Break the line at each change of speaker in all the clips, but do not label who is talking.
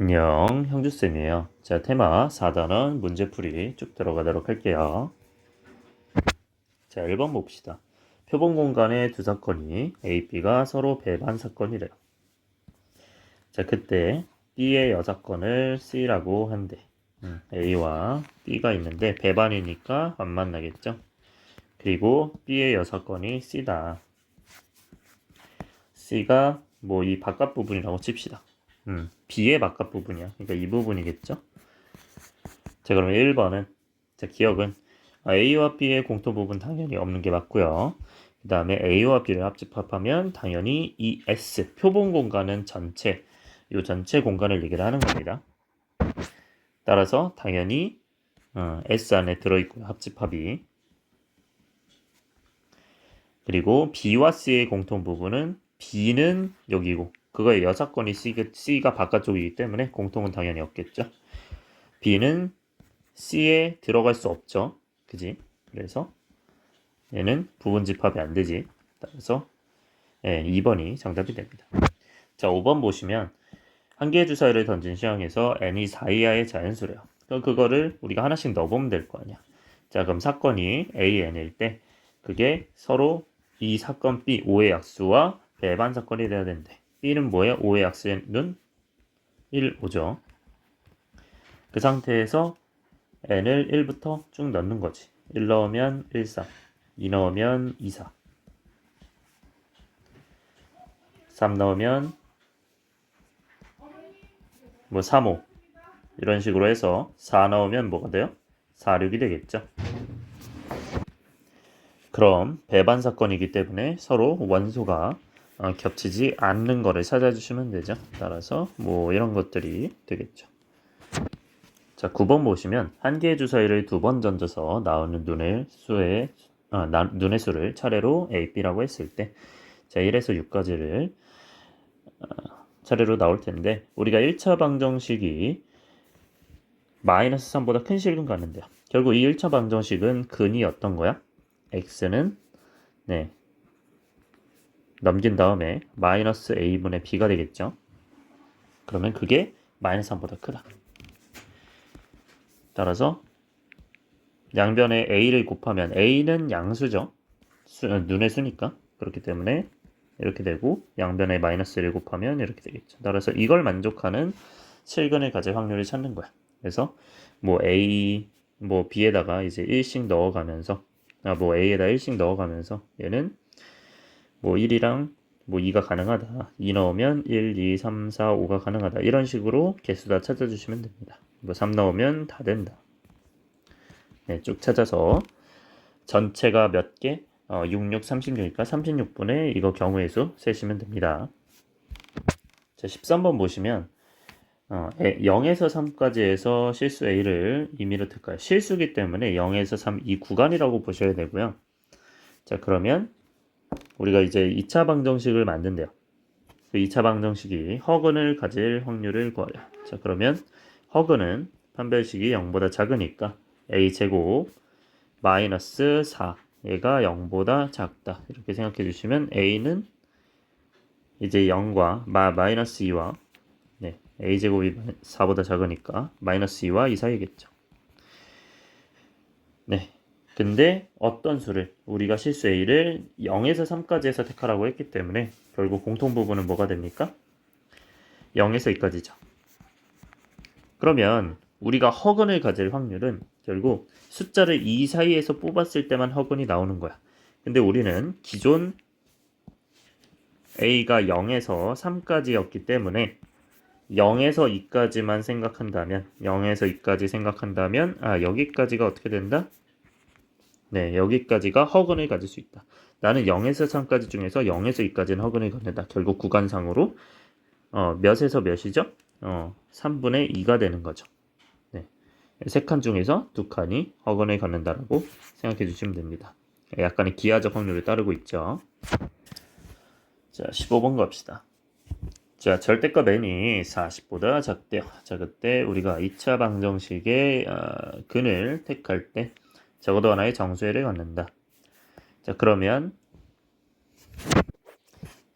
안녕, 형주쌤이에요. 자, 테마 4단원 문제풀이 쭉 들어가도록 할게요. 자, 1번 봅시다. 표본 공간의 두 사건이 A, B가 서로 배반 사건이래요. 자, 그때 B의 여사건을 C라고 한대. A와 B가 있는데 배반이니까 안 만나겠죠? 그리고 B의 여사건이 C다. C가 뭐 이 바깥 부분이라고 칩시다. B의 바깥 부분이야. 그러니까 이 부분이겠죠? 자, 그러면 1번은, 자, 기억은 A와 B의 공통 부분 당연히 없는 게 맞고요. 그 다음에 A와 B를 합집합하면 당연히 이 S, 표본 공간은 전체, 이 전체 공간을 얘기를 하는 겁니다. 따라서 당연히 S 안에 들어있고요. 합집합이. 그리고 B와 C의 공통 부분은 B는 여기고 그거의 여사건이 C가 바깥쪽이기 때문에 공통은 당연히 없겠죠. B는 C에 들어갈 수 없죠. 그지? 그래서 얘는 부분 집합이 안 되지. 따라서 2번이 정답이 됩니다. 자, 5번 보시면 한 개의 주사위를 던진 시황에서 n이 4 이하의 자연수래요. 그럼 그거를 우리가 하나씩 넣어보면 될 거 아니야. 자, 그럼 사건이 AN일 때 그게 서로 이 사건 B 5의 약수와 배반 사건이 돼야 된대. B는 뭐예요? 5의 약수는 1, 5죠. 그 상태에서 n을 1부터 쭉 넣는 거지. 1 넣으면 1, 3, 2 넣으면 2, 4, 3 넣으면 뭐 3, 5 이런 식으로 해서 4 넣으면 뭐가 돼요? 4, 6이 되겠죠. 그럼 배반 사건이기 때문에 서로 원소가 겹치지 않는 거를 찾아주시면 되죠. 따라서 뭐 이런 것들이 되겠죠. 자, 9번 보시면 한 개의 주사위를 2번 던져서 나오는 눈의 수를 차례로 A, B라고 했을 때 자, 1에서 6까지를 차례로 나올 텐데 우리가 1차 방정식이 마이너스 3보다 큰 식은 갔는데요. 결국 이 1차 방정식은 근이 어떤 거야? x는 넘긴 다음에 마이너스 a분의 b가 되겠죠. 그러면 그게 마이너스 3보다 크다. 따라서 양변에 a를 곱하면 a는 양수죠. 눈의 수니까. 그렇기 때문에 이렇게 되고 양변에 마이너스 1을 곱하면 이렇게 되겠죠. 따라서 이걸 만족하는 실근을 가질 확률을 찾는 거야. 그래서 뭐 A, 뭐 B에다가 이제 1씩 넣어가면서 뭐 A에다 1씩 넣어가면서 얘는 뭐 1이랑 뭐 2가 가능하다. 2 넣으면 1, 2, 3, 4, 5가 가능하다. 이런 식으로 개수 다 찾아주시면 됩니다. 뭐 3 넣으면 다 된다. 네, 쭉 찾아서 전체가 몇 개? 6, 6, 36이니까 36분의 이거 경우의 수 세시면 됩니다. 자, 13번 보시면 0에서 3까지 해서 실수 A를 임의로 택할 실수기 때문에 0에서 3 이 구간이라고 보셔야 되고요. 자, 그러면 우리가 이제 2차 방정식을 만든대요. 그 2차 방정식이 허근을 가질 확률을 구하려. 자, 그러면 허근은 판별식이 0보다 작으니까 A제곱 마이너스 4 얘가 0보다 작다. 이렇게 생각해 주시면 A는 이제 0과 마이너스 2와 a제곱이 4보다 작으니까 마이너스 2와 2 사이겠죠. 네. 근데 어떤 수를 우리가 실수 a를 0에서 3까지 해서 택하라고 했기 때문에 결국 공통 부분은 뭐가 됩니까? 0에서 2까지죠. 그러면 우리가 허근을 가질 확률은 결국 숫자를 2 사이에서 뽑았을 때만 허근이 나오는 거야. 근데 우리는 기존 a가 0에서 3까지였기 때문에 0에서 2까지만 생각한다면 0에서 2까지 생각한다면 여기까지가 어떻게 된다? 네, 여기까지가 허근을 가질 수 있다. 나는 0에서 3까지 중에서 0에서 2까지는 허근을 갖는다. 결국 구간상으로 몇에서 몇이죠? 3분의 2가 되는 거죠. 네, 3칸 중에서 2칸이 허근을 갖는다라고 생각해 주시면 됩니다. 약간의 기하적 확률을 따르고 있죠. 자, 15번 갑시다. 자, 절대값 n이 40보다 작대요. 자, 그때 우리가 2차 방정식의 근을 택할 때 적어도 하나의 정수회를 갖는다. 자, 그러면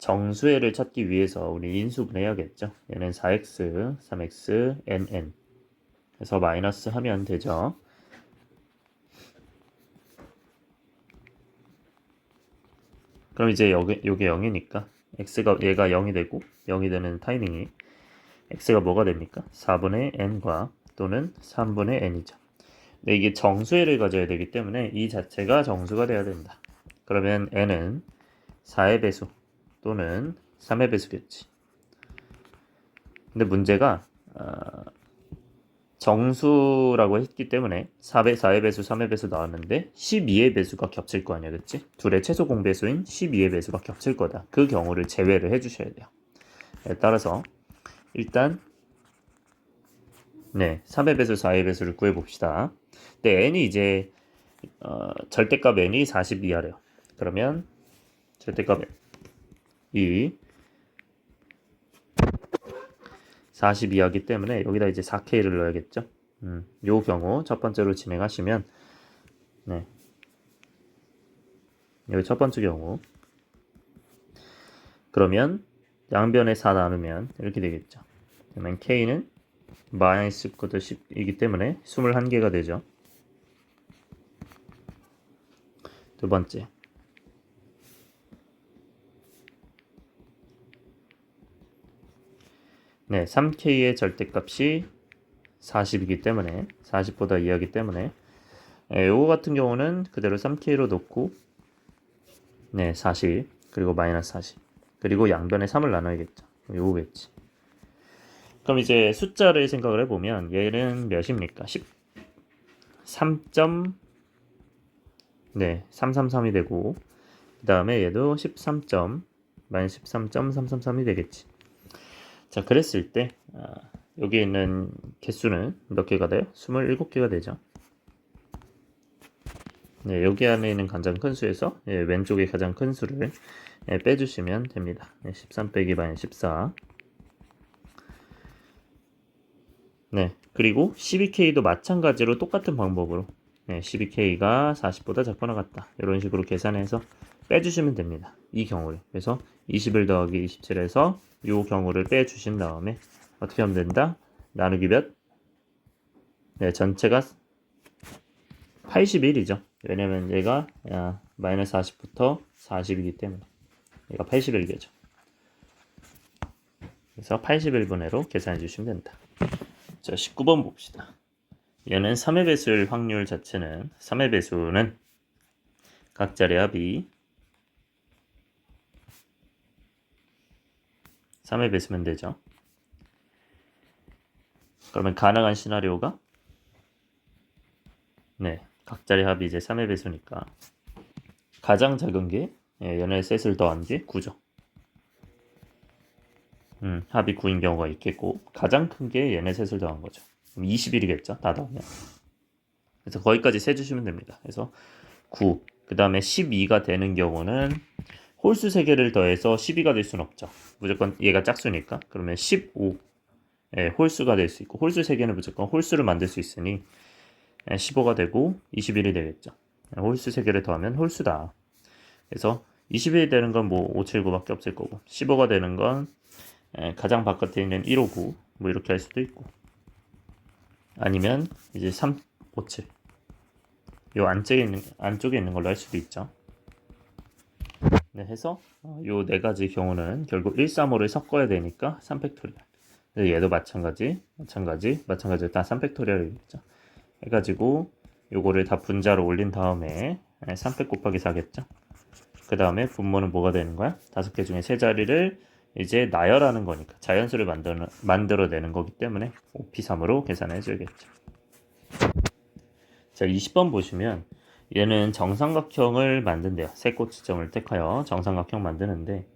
정수회를 찾기 위해서 우리 인수분해해야겠죠. 얘는 4x, 3x, nn 해서 마이너스 하면 되죠. 그럼 이제 요게 0이니까 x가 얘가 0이 되고 0이 되는 타이밍이 x가 뭐가 됩니까? 4분의 n과 또는 3분의 n이죠. 근데 이게 정수회를 가져야 되기 때문에 이 자체가 정수가 돼야 된다. 그러면 n은 4의 배수 또는 3의 배수겠지. 근데 문제가 정수라고 했기 때문에 4의 배수, 3의 배수 나왔는데 12의 배수가 겹칠 거 아니야, 그치? 둘의 최소 공배수인 12의 배수가 겹칠 거다. 그 경우를 제외를 해주셔야 돼요. 따라서 일단 3의 배수, 4의 배수를 구해봅시다. 근데 n이 이제 절대값 n이 40 이하래요. 그러면 절대값 이 40 이하기 때문에 여기다 이제 4K를 넣어야겠죠. 요 경우 첫 번째로 진행하시면 여기 첫 번째 경우 그러면 양변에 4 나누면 이렇게 되겠죠. 그러면 K는 마이너스 10이기 때문에 21개가 되죠. 두 번째 3K의 절대값이 40이기 때문에 40보다 이하기 때문에 요거 같은 경우는 그대로 3K로 놓고 40 그리고 마이너스 40 그리고 양변에 3을 나눠야겠죠. 요거겠지. 그럼 이제 숫자를 생각을 해보면 얘는 몇입니까? 333이 되고 그 다음에 얘도 마이너스 13.333이 되겠지. 자, 그랬을 때 여기 있는 개수는 몇 개가 돼요? 27개가 되죠. 여기 안에 있는 가장 큰 수에서 왼쪽에 가장 큰 수를 빼주시면 됩니다. 13 빼기 마이너스 14. 그리고 12K도 마찬가지로 똑같은 방법으로 12K가 40보다 작거나 같다. 이런 식으로 계산해서 빼주시면 됩니다. 이 경우를. 그래서 21 더하기 27에서 이 경우를 빼주신 다음에 어떻게 하면 된다? 나누기 몇? 전체가 81이죠. 왜냐면 얘가 마이너스 40부터 40이기 때문에 얘가 81개죠. 그래서 81분의로 계산해 주시면 된다. 자, 19번 봅시다. 얘는 3의 배수일 확률 자체는 3의 배수는 각자리 합이 3의 배수면 되죠. 그러면 가능한 시나리오가 각자리 합이 이제 3의 배수니까 가장 작은 게 얘네 셋을 더한 게 9죠. 합이 9인 경우가 있겠고 가장 큰 게 얘네 셋을 더한 거죠. 그럼 21이겠죠. 다 더하면. 그래서 거기까지 세주시면 됩니다. 그래서 9, 그 다음에 12가 되는 경우는 홀수 3개를 더해서 12가 될 수는 없죠. 무조건 얘가 짝수니까. 그러면 15 홀수가 될 수 있고 홀수 3개는 무조건 홀수를 만들 수 있으니 15가 되고 21이 되겠죠. 홀수 3개를 더하면 홀수다. 그래서 21이 되는 건 뭐 579밖에 없을 거고 15가 되는 건 가장 바깥에 있는 159 뭐 이렇게 할 수도 있고 아니면 이제 357 요 안쪽에 있는 걸로 할 수도 있죠. 해서 요 네 가지 경우는 결국 135를 섞어야 되니까 3팩토리얼. 얘도 마찬가지로 다 3팩토리얼이겠죠. 해가지고 요거를 다 분자로 올린 다음에 3팩 곱하기 4겠죠. 그 다음에 분모는 뭐가 되는 거야? 5개 중에 3자리를 이제 나열하는 거니까 자연수를 만들어내는 거기 때문에 5P3으로 계산해 줘야겠죠. 자, 20번 보시면 얘는 정삼각형을 만든대요. 세 꼭지점을 택하여 정삼각형 만드는데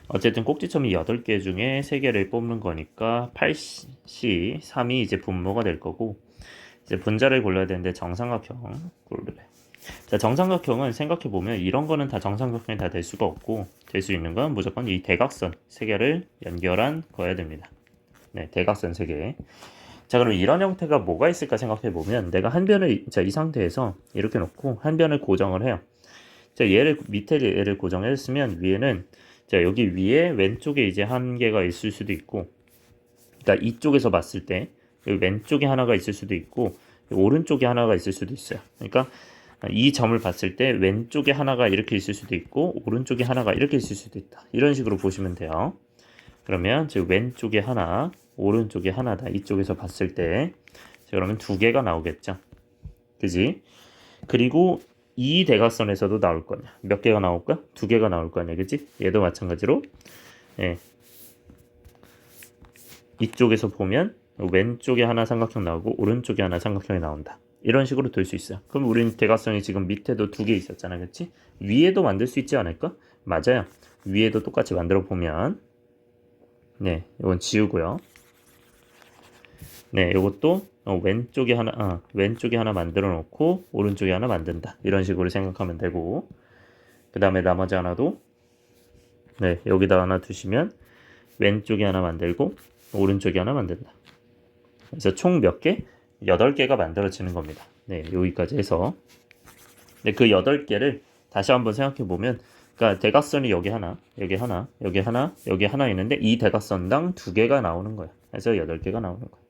어쨌든 꼭지점이 8개 중에 3개를 뽑는 거니까 8C, 3이 이제 분모가 될 거고 이제 분자를 골라야 되는데 정삼각형 고르래. 자, 정삼각형은 생각해보면 이런 거는 다 정삼각형이 다 될 수가 없고 될 수 있는 건 무조건 이 대각선 3개를 연결한 거여야 됩니다. 대각선 3개. 자, 그럼 이런 형태가 뭐가 있을까 생각해보면 내가 한 변을 이 상태에서 이렇게 놓고 한 변을 고정을 해요. 자, 밑에 얘를 고정했으면 위에는 자, 여기 위에 왼쪽에 이제 한 개가 있을 수도 있고, 그러니까 이쪽에서 봤을 때 여기 왼쪽에 하나가 있을 수도 있고 오른쪽에 하나가 있을 수도 있어요. 그러니까 이 점을 봤을 때 왼쪽에 하나가 이렇게 있을 수도 있고 오른쪽에 하나가 이렇게 있을 수도 있다. 이런 식으로 보시면 돼요. 그러면 즉 왼쪽에 하나, 오른쪽에 하나다. 이쪽에서 봤을 때 그러면 두 개가 나오겠죠. 그지? 그리고 이 대각선에서도 나올 거냐? 몇 개가 나올까? 두 개가 나올 거냐, 그지? 얘도 마찬가지로 예, 이쪽에서 보면 왼쪽에 하나 삼각형 나오고 오른쪽에 하나 삼각형이 나온다. 이런 식으로 될 수 있어요. 그럼 우리는 대각선이 지금 밑에도 두 개 있었잖아, 그렇지? 위에도 만들 수 있지 않을까? 맞아요. 위에도 똑같이 만들어 보면 네, 이건 지우고요. 네, 이것도 왼쪽에 하나 만들어 놓고 오른쪽에 하나 만든다. 이런 식으로 생각하면 되고 그 다음에 나머지 하나도 네, 여기다 하나 두시면 왼쪽에 하나 만들고 오른쪽에 하나 만든다. 그래서 총 몇 개? 8개가 만들어지는 겁니다. 네, 여기까지 해서 네, 그 8개를 다시 한번 생각해 보면 그러니까 대각선이 여기 하나, 여기 하나, 여기 하나, 여기 하나 있는데 이 대각선당 2개가 나오는 거예요. 그래서 8개가 나오는 거예요.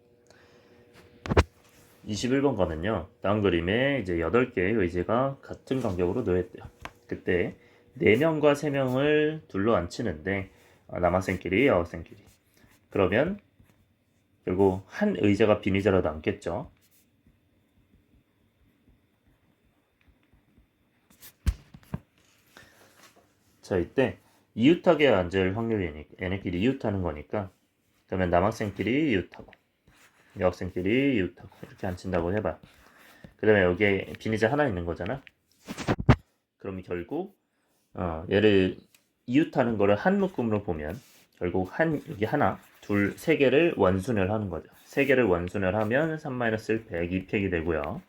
21번 가면요. 다음 그림에 이제 8개의 의제가 같은 간격으로 놓였대요. 그때 4명과 3명을 둘러앉히는데 남학생끼리, 여학생끼리. 그러면 결국 한 의자가 빈 의자라도 앉겠죠. 자, 이때 이웃하게 앉을 확률이 얘네끼리 이웃하는 거니까 그러면 남학생끼리 이웃하고 여학생끼리 이웃하고 이렇게 앉힌다고 해봐. 그 다음에 여기에 빈 의자 하나 있는 거잖아. 그럼 결국 얘를 이웃하는 거를 한 묶음으로 보면 결국 여기 하나, 둘, 세 개를 원순을 하는 거죠. 세 개를 원순을 하면 3-1 100, 2팩이 되고요.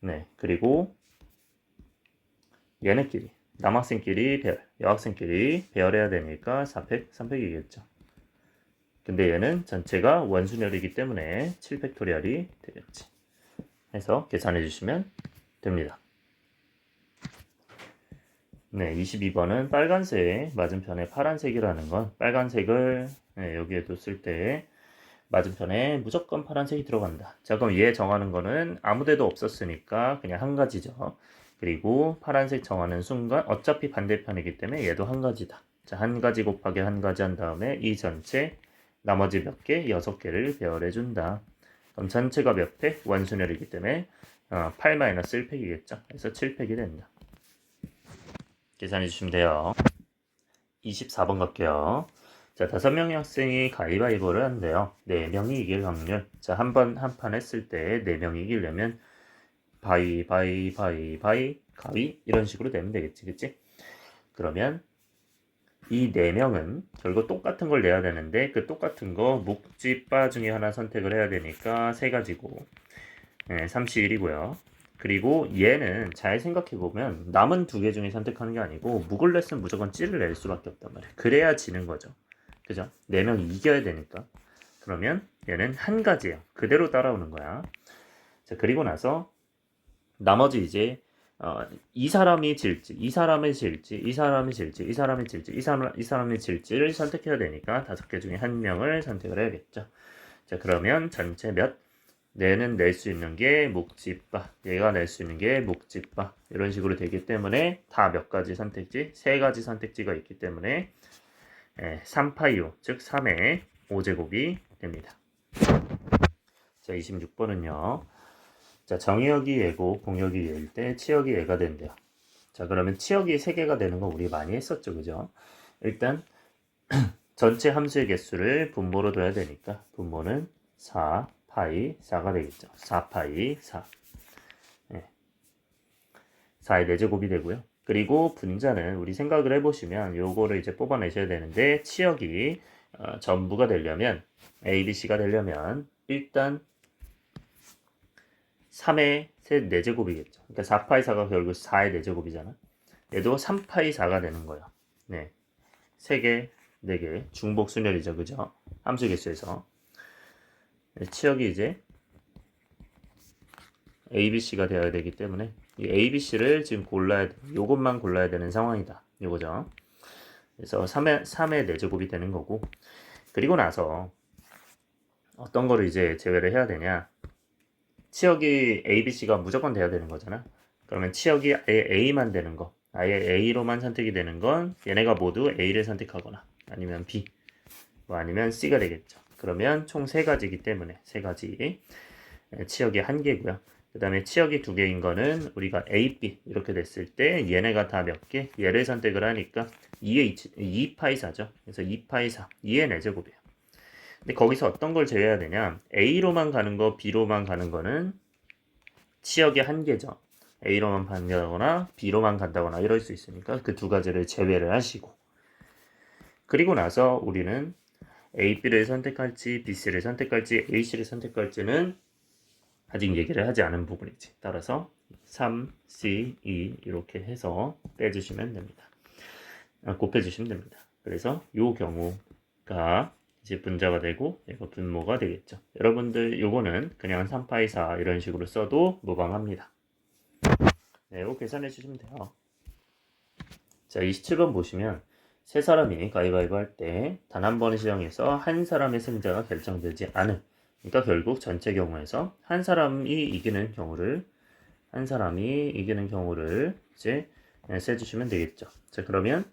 네, 그리고 얘네끼리 남학생끼리 배열, 여학생끼리 배열해야 되니까 4팩, 3팩이겠죠. 근데 얘는 전체가 원순열이기 때문에 7팩토리얼이 되겠지. 해서 계산해 주시면 됩니다. 네, 22번은 빨간색 맞은편에 파란색이라는 건 빨간색을 여기에 뒀을 때 맞은편에 무조건 파란색이 들어간다. 자, 그럼 얘 정하는 거는 아무 데도 없었으니까 그냥 한 가지죠. 그리고 파란색 정하는 순간 어차피 반대편이기 때문에 얘도 한 가지다. 자, 한 가지 곱하기 한 가지 한 다음에 이 전체 나머지 몇 개? 6개를 배열해 준다. 그럼 전체가 몇 팩? 원순열이기 때문에 8-1팩이겠죠. 그래서 7팩이 된다. 계산해 주시면 돼요. 24번 갈게요. 자, 5명의 학생이 가위바위보를 한대요. 4명이 이길 확률. 자, 한 판 했을 때 4명이 이기려면 바위, 가위 이런 식으로 되면 되겠지, 그치? 그러면 이 4명은 결국 똑같은 걸 내야 되는데 그 똑같은 거 묵지, 빠 중에 하나 선택을 해야 되니까 3가지고 31이고요. 그리고 얘는 잘 생각해보면 남은 2개 중에 선택하는 게 아니고 묵을 냈으면 무조건 찌를 낼 수밖에 없단 말이에요. 그래야 지는 거죠. 그죠? 4명이 이겨야 되니까. 그러면 얘는 한 가지예요. 그대로 따라오는 거야. 자, 그리고 나서 나머지 이제 이 사람이 질지, 이 사람이 질지, 이 사람이 질지, 이 사람이 질지, 이 사람이 질지를 선택해야 되니까 5개 중에 한 명을 선택을 해야겠죠. 자, 그러면 전체 몇? 얘는 낼 수 있는 게 묵지빠, 얘가 낼 수 있는 게 묵지빠 이런 식으로 되기 때문에 다 몇 가지 선택지? 3가지 선택지가 있기 때문에 3파이5, 즉 3의 5제곱이 됩니다. 자, 26번은요. 자, 정의역이 얘고 공역이 얘일 때 치역이 얘가 된대요. 자, 그러면 치역이 3개가 되는 거 우리 많이 했었죠, 그죠? 일단 전체 함수의 개수를 분모로 둬야 되니까 분모는 4 파이 4가 되겠죠. 4파이 4. 4의 4제곱이 되고요. 그리고 분자는 우리 생각을 해보시면 요거를 이제 뽑아내셔야 되는데 치역이 전부가 되려면 A, B, C가 되려면 일단 3의 4제곱이겠죠. 그러니까 4파이 4가 결국 4의 4제곱이잖아. 얘도 3파이 4가 되는 거예요. 네. 3개, 4개 중복 순열이죠. 그죠? 함수 개수에서. 치역이 이제 A, B, C가 되어야 되기 때문에 이 A, B, C를 지금 골라야 돼. 요것만 골라야 되는 상황이다. 요거죠. 그래서 3의 4제곱이 되는 거고, 그리고 나서 어떤 거를 이제 제외를 해야 되냐. 치역이 A, B, C가 무조건 돼야 되는 거잖아. 그러면 치역이 아예 A만 되는 거, 아예 A로만 선택이 되는 건 얘네가 모두 A를 선택하거나 아니면 B, 뭐 아니면 C가 되겠죠. 그러면 총 3가지이기 때문에 3가지 치역이 1개고요. 그 다음에 치역이 2개인 거는 우리가 A, B 이렇게 됐을 때 얘네가 다 몇 개? 얘를 선택을 하니까 2파이 4죠. 그래서 2파이 4, 2의 4제곱이에요. 근데 거기서 어떤 걸 제외해야 되냐? A로만 가는 거, B로만 가는 거는 치역의 한계죠. A로만 간다거나 B로만 간다거나 이럴 수 있으니까 그 2가지를 제외를 하시고, 그리고 나서 우리는 A, B를 선택할지 B, C를 선택할지 A, C를 선택할지는 아직 얘기를 하지 않은 부분이지. 따라서 3, C, 2 이렇게 해서 빼주시면 됩니다. 곱해주시면 됩니다. 그래서 이 경우가 이제 분자가 되고 얘가 분모가 되겠죠. 여러분들 요거는 그냥 3파이 4 이런 식으로 써도 무방합니다. 네, 이거 계산해 주시면 돼요. 자, 27번 보시면 세 사람이 가위바위보 할 때 단 한 번의 시정에서 한 사람의 승자가 결정되지 않은, 그러니까 결국 전체 경우에서 한 사람이 이기는 경우를 이제 세주시면 되겠죠. 자, 그러면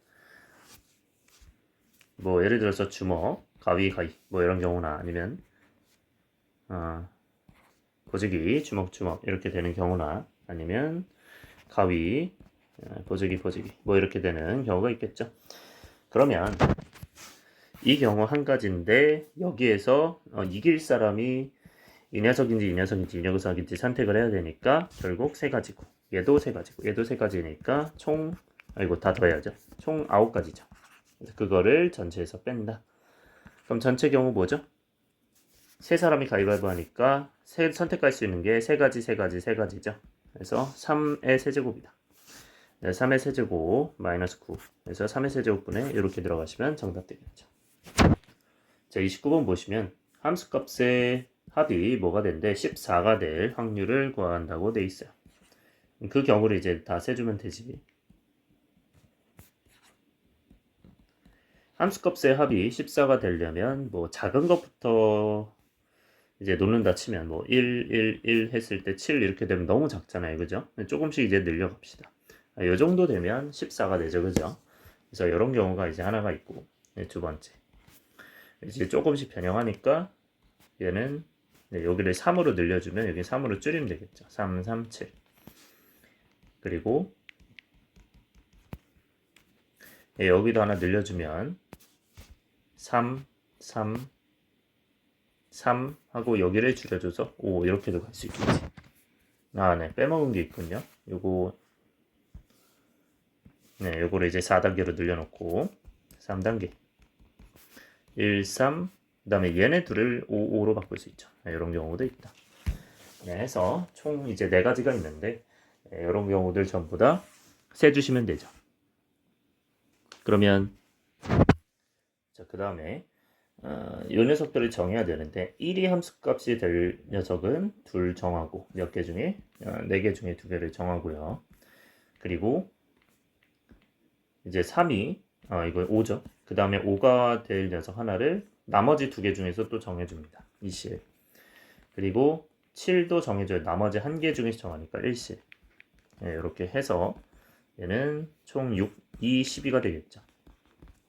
뭐 예를 들어서 주먹, 가위 뭐 이런 경우나 아니면 보지기, 주먹 이렇게 되는 경우나 아니면 가위, 보지기 뭐 이렇게 되는 경우가 있겠죠. 그러면 이 경우 한 가지인데 여기에서 이길 사람이 이 녀석인지 이 녀석인지 선택을 해야 되니까 결국 3가지고 얘도 3가지고 얘도 3가지니까 총 다 더해야죠. 총 9가지죠. 그래서 그거를 전체에서 뺀다. 그럼 전체 경우 뭐죠? 세 사람이 가위바위보 하니까 선택할 수 있는 게 3가지죠. 그래서 3의 세제곱이다. 네, 3의 세제곱 마이너스 9. 그래서 3의 세제곱분에 이렇게 들어가시면 정답 되겠죠. 자, 29번 보시면 함수값의 합이 뭐가 된대? 14가 될 확률을 구한다고 돼 있어요. 그 경우를 이제 다 세주면 되지. 함수값의 합이 14가 되려면 뭐 작은 것부터 이제 놓는다 치면 뭐 1 했을 때 7 이렇게 되면 너무 작잖아요. 그죠? 조금씩 이제 늘려갑시다. 이 정도 되면 14가 되죠. 그죠? 그래서 이런 경우가 이제 하나가 있고, 두 번째. 이제 조금씩 변형하니까 얘는 여기를 3으로 늘려주면 여기 3으로 줄이면 되겠죠. 3, 3, 7. 그리고 여기도 하나 늘려주면 3, 3, 3 하고 여기를 줄여줘서 5 이렇게도 갈 수 있겠지. 네, 빼먹은 게 있군요. 요거를 이제 4단계로 늘려놓고 3단계 1, 3, 그 다음에 얘네 둘을 5, 5로 바꿀 수 있죠. 이런 경우도 있다. 해서 총 이제 4가지가 있는데 이런 경우들 전부 다 세주시면 되죠. 그러면 자, 그 다음에 요 녀석들을 정해야 되는데 1이 함수값이 될 녀석은 둘 정하고 몇 개 중에 4개 중에 2개를 정하고요. 그리고 이제 3이 이거 5죠. 그 다음에 5가 될 녀석 하나를 나머지 2개 중에서 또 정해줍니다. 2실. 그리고 7도 정해줘요. 나머지 1개 중에서 정하니까 1실. 이렇게 해서 얘는 총 6, 2, 12가 되겠죠.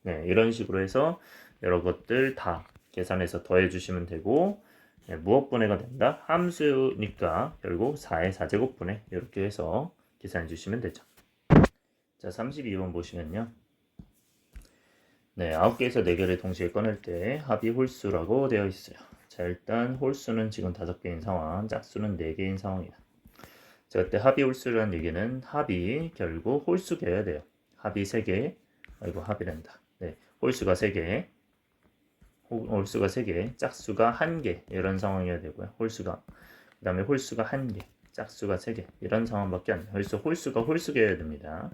이런 식으로 해서 여러 것들 다 계산해서 더해주시면 되고, 무엇분해가 된다? 함수니까 결국 4의 4제곱분해 이렇게 해서 계산해 주시면 되죠. 자, 32번 보시면요. 9개에서 4개를 동시에 꺼낼 때 합이 홀수라고 되어 있어요. 자, 일단 홀수는 지금 5개인 상황, 짝수는 4개인 상황이다. 자, 그때 합이 홀수라는 얘기는 합이 결국 홀수여야 돼요. 합이 3개, 합이란다. 홀수가 3개, 짝수가 1개 이런 상황이어야 되고요. 그 다음에 홀수가 1개, 짝수가 3개 이런 상황밖에 안 돼요. 그래서 홀수가 홀수여야 됩니다.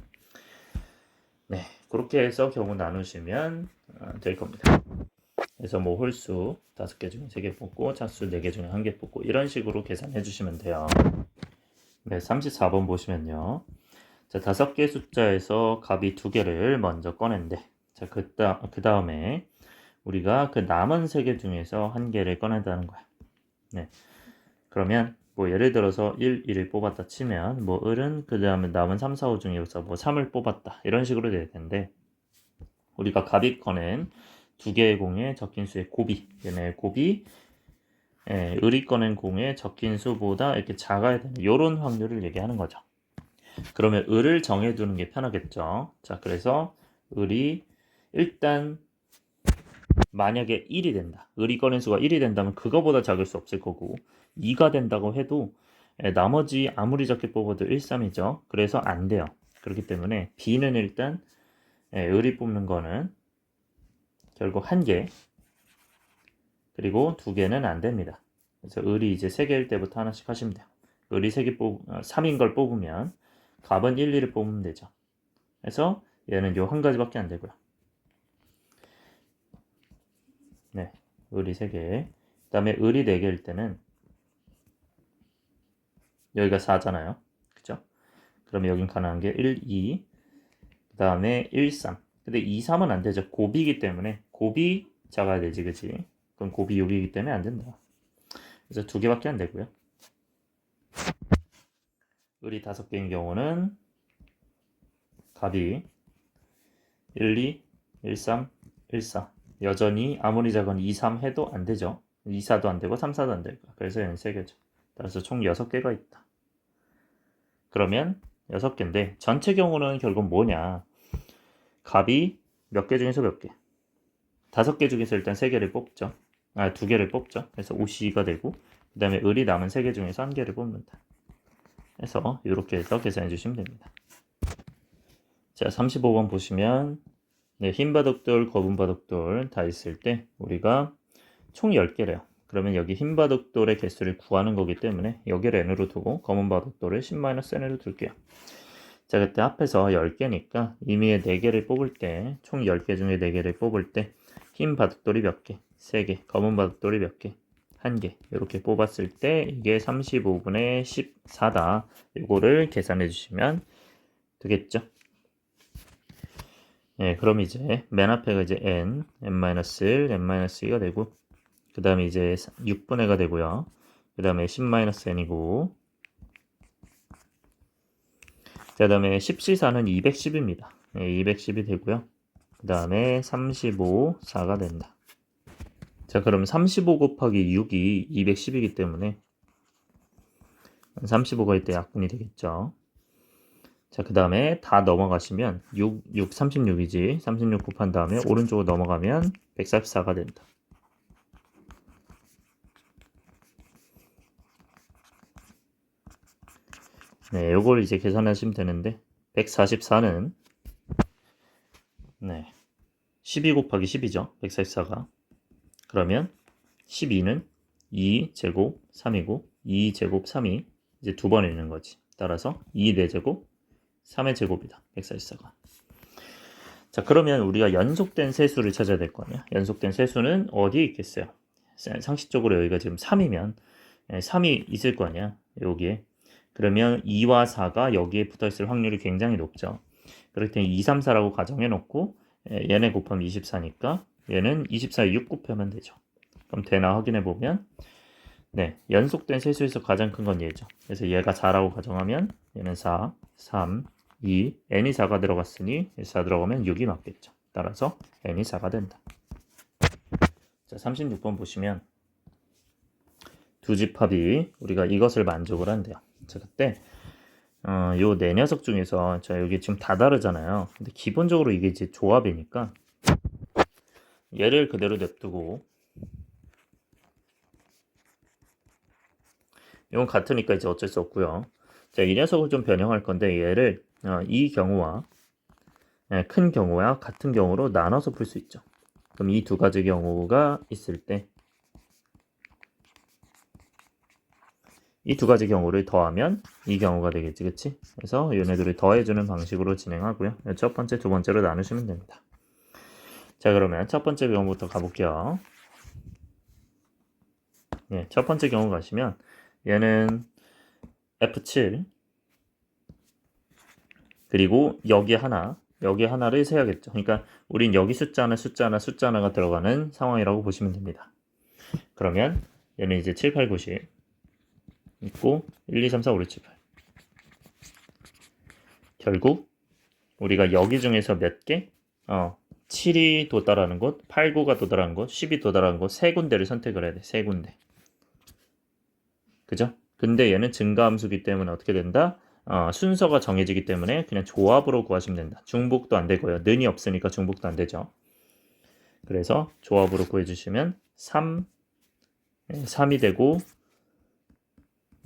그렇게 해서 경우 나누시면 될 겁니다. 그래서 뭐 홀수 5개 중에 3개 뽑고 짝수 4개 중에 1개 뽑고 이런 식으로 계산해 주시면 돼요. 34번 보시면요. 자, 5개 숫자에서 값이 2개를 먼저 꺼낸대. 자, 그 다음에 우리가 그 남은 3개 중에서 한 개를 꺼낸다는 거야. 네. 그러면 뭐 예를 들어서 1, 1을 뽑았다 치면 뭐 을은 그 다음에 남은 3, 4, 5 중에서 뭐 3을 뽑았다 이런 식으로 될 텐데, 우리가 갑이 꺼낸 2개의 공에 적힌 수의 곱이, 얘네 곱이 을이 꺼낸 공에 적힌 수보다 이렇게 작아야 되는 이런 확률을 얘기하는 거죠. 그러면 을을 정해두는 게 편하겠죠. 자, 그래서 을이 일단 만약에 1이 된다. 을이 꺼낸 수가 1이 된다면 그거보다 작을 수 없을 거고, 2가 된다고 해도 나머지 아무리 적게 뽑아도 1, 3이죠. 그래서 안 돼요. 그렇기 때문에 B는 일단 을이 뽑는 거는 결국 1개, 그리고 2개는 안 됩니다. 그래서 을이 이제 3개일 때부터 하나씩 하시면 돼요. 을이 3인 걸 뽑으면 갑은 1, 2를 뽑으면 되죠. 그래서 얘는 요 한 가지밖에 안 되고요. 네, 을이 3개. 그 다음에 을이 4개일 때는 여기가 4잖아요. 그죠? 그러면 여긴 가능한 게 1, 2, 그 다음에 1, 3. 근데 2, 3은 안 되죠. 곱이기 때문에. 곱이 작아야 되지, 그치? 그럼 곱이 6이기 때문에 안 된다. 그래서 2개밖에 안 되고요. 을이 5개인 경우는 갑이 1, 2, 1, 3, 1, 4. 여전히 아무리 작은 2, 3 해도 안 되죠. 2, 4도 안 되고 3, 4도 안 되고. 그래서 얘는 3개죠. 따라서 총 6개가 있다. 그러면 6개인데 전체 경우는 결국 뭐냐? 갑이 몇 개 중에서 몇 개? 5개 중에서 일단 3개를 뽑죠. 2개를 뽑죠. 그래서 5C가 되고, 그 다음에 을이 남은 3개 중에서 1개를 뽑는다. 그래서 이렇게 해서 계산해 주시면 됩니다. 자, 35번 보시면 네, 흰 바둑돌, 검은 바둑돌 다 있을 때 우리가 총 10개래요. 그러면 여기 흰 바둑돌의 개수를 구하는 거기 때문에 여기를 n으로 두고 검은 바둑돌을 10-n으로 둘게요. 자, 그때 합해서 10개니까 이미의 4개를 뽑을 때, 총 10개 중에 4개를 뽑을 때 흰 바둑돌이 몇 개? 3개. 검은 바둑돌이 몇 개? 1개. 이렇게 뽑았을 때 이게 35분의 14다. 이거를 계산해 주시면 되겠죠. 네, 그럼 이제 맨 앞에가 이제 n-1, n-2가 되고, 그 다음에 이제 6분의 가 되고요. 그 다음에 10-n이고, 그 다음에 10C4는 210입니다. 네, 210이 되고요. 그 다음에 35, 4가 된다. 자, 그럼 35 곱하기 6이 210이기 때문에 35가 이때 약분이 되겠죠. 자, 그 다음에 다 넘어가시면 6, 36이지. 36 곱한 다음에 오른쪽으로 넘어가면 144가 된다. 네, 요걸 이제 계산하시면 되는데 144는 네, 12 곱하기 10이죠. 144가. 그러면 12는 2제곱 3이고 2제곱 3이 이제 2번 있는 거지. 따라서 2 4제곱 3의 제곱이다. 144가. 자, 그러면 우리가 연속된 세수를 찾아야 될 거 아니야. 연속된 세수는 어디에 있겠어요? 상식적으로 여기가 지금 3이면 3이 있을 거 아니야. 여기에. 그러면 2와 4가 여기에 붙어 있을 확률이 굉장히 높죠. 그렇기 때문에 2, 3, 4라고 가정해 놓고 얘네 곱하면 24니까 얘는 24에 6 곱하면 되죠. 그럼 되나 확인해 보면 네, 연속된 세수에서 가장 큰 건 얘죠. 그래서 얘가 4라고 가정하면 얘는 4, 3, 2, n이 4가 들어갔으니 4 들어가면 6이 맞겠죠. 따라서 n이 4가 된다. 자, 36번 보시면 두 집합이 우리가 이것을 만족을 한대요. 자, 그때 요 네 녀석 중에서 자, 여기 지금 다 다르잖아요. 근데 기본적으로 이게 이제 조합이니까 얘를 그대로 냅두고 이건 같으니까 이제 어쩔 수 없고요. 자, 이 녀석을 좀 변형할 건데 얘를 이 경우와 큰 경우와 같은 경우로 나눠서 풀 수 있죠. 그럼 이 두 가지 경우가 있을 때 이 두 가지 경우를 더하면 이 경우가 되겠지, 그치? 그래서 얘네들을 더해주는 방식으로 진행하고요. 첫 번째, 두 번째로 나누시면 됩니다. 자, 그러면 첫 번째 경우부터 가볼게요. 예, 첫 번째 경우 가시면 얘는 F7 그리고 여기 하나 여기 하나를 세야겠죠. 그러니까 우린 여기 숫자 하나가 들어가는 상황이라고 보시면 됩니다. 그러면 얘는 이제 7, 8, 9, 10 있고 1, 2, 3, 4, 5, 6, 7, 8 결국 우리가 여기 중에서 몇 개? 7이 도달하는 곳, 8, 9가 도달하는 곳, 10이 도달하는 곳 세 군데를 선택을 해야 돼. 세 군데. 그죠? 근데 얘는 증가함수기 때문에 어떻게 된다? 순서가 정해지기 때문에 그냥 조합으로 구하시면 된다. 중복도 안 되고요. 는이 없으니까 중복도 안 되죠. 그래서 조합으로 구해주시면 3이 되고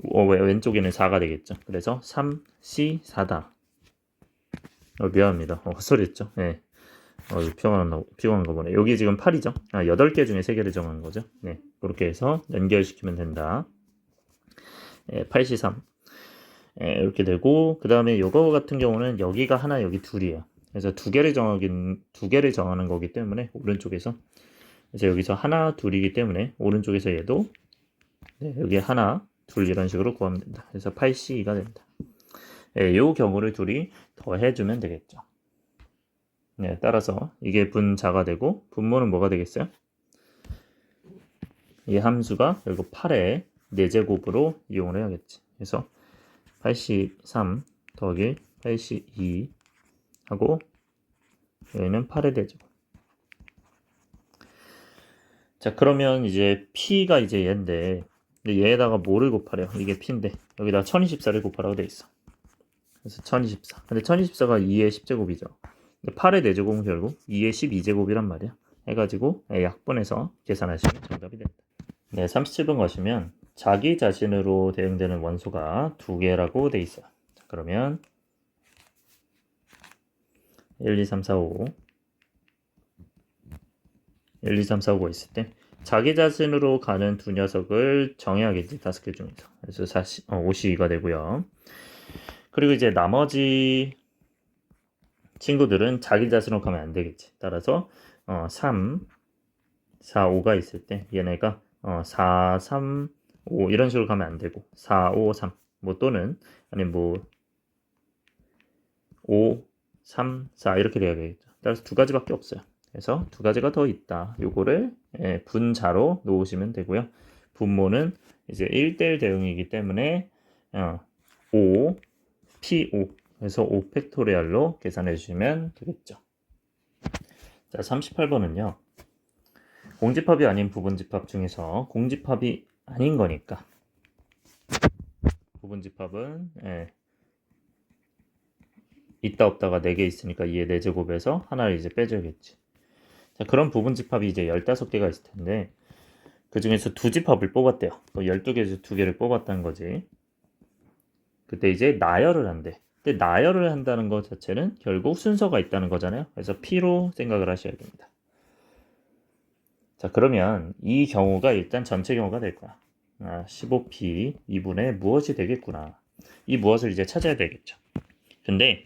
왼쪽에는 4가 되겠죠. 그래서 3, C, 4다. 미안합니다. 헛소리 했죠. 네. 피곤한 거 보네. 여기 지금 8이죠. 8개 중에 3개를 정한 거죠. 네. 그렇게 해서 연결시키면 된다. 8C3. 이렇게 되고, 그 다음에 요거 같은 경우는 여기가 하나, 여기 둘이에요. 그래서 두 개를 정하는 거기 때문에, 오른쪽에서. 그래서 여기서 하나, 둘이기 때문에, 오른쪽에서 얘도, 네, 여기 하나, 둘 이런 식으로 구하면 된다. 그래서 8C2가 된다. 요 경우를 둘이 더해주면 되겠죠. 네, 따라서 이게 분자가 되고, 분모는 뭐가 되겠어요? 이 함수가 결국 8의 4제곱으로 이용을 해야겠지. 그래서 83 더하기 82 하고 여기는 8의 4제곱. 자, 그러면 이제 P가 이제 얘인데 얘에다가 뭐를 곱하래요? 이게 P인데 여기다 1024를 곱하라고 돼 있어. 그래서 1024. 근데 1024가 2의 10제곱이죠. 근데 8의 4제곱은 결국 2의 12제곱이란 말이야. 해가지고 약분해서 계산하시면 정답이 됩니다. 네, 37번 가시면 자기 자신으로 대응되는 원소가 2개라고 돼 있어요. 자, 그러면 1, 2, 3, 4, 5 1, 2, 3, 4, 5가 있을 때 자기 자신으로 가는 두 녀석을 정해야겠지. 5개 중에서. 그래서 52가 되고요. 그리고 이제 나머지 친구들은 자기 자신으로 가면 안 되겠지. 따라서 3, 4, 5가 있을 때 얘네가 4, 3, 5 이런 식으로 가면 안 되고 4, 5, 3 뭐 또는 아니면 뭐 5, 3, 4 이렇게 돼야 되겠죠. 따라서 두 가지밖에 없어요. 그래서 두 가지가 더 있다. 요거를 분자로 놓으시면 되고요. 분모는 이제 1대1 대응이기 때문에 5, P5 그래서 5 팩토리얼로 계산해 주시면 되겠죠. 자, 38번은요. 공집합이 아닌 부분집합 중에서 공집합이 아닌 거니까 부분집합은 있다 없다가 4개 있으니까 2의 4제곱에서 하나를 이제 빼줘야겠지. 자, 그런 부분집합이 이제 15개가 있을 텐데 그 중에서 두 집합을 뽑았대요. 12개에서 2개를 뽑았다는 거지. 그때 이제 나열을 한대. 근데 나열을 한다는 것 자체는 결국 순서가 있다는 거잖아요. 그래서 P로 생각을 하셔야 됩니다. 자, 그러면 이 경우가 일단 전체 경우가 될 거야. 15P 2분의 무엇이 되겠구나. 이 무엇을 이제 찾아야 되겠죠. 근데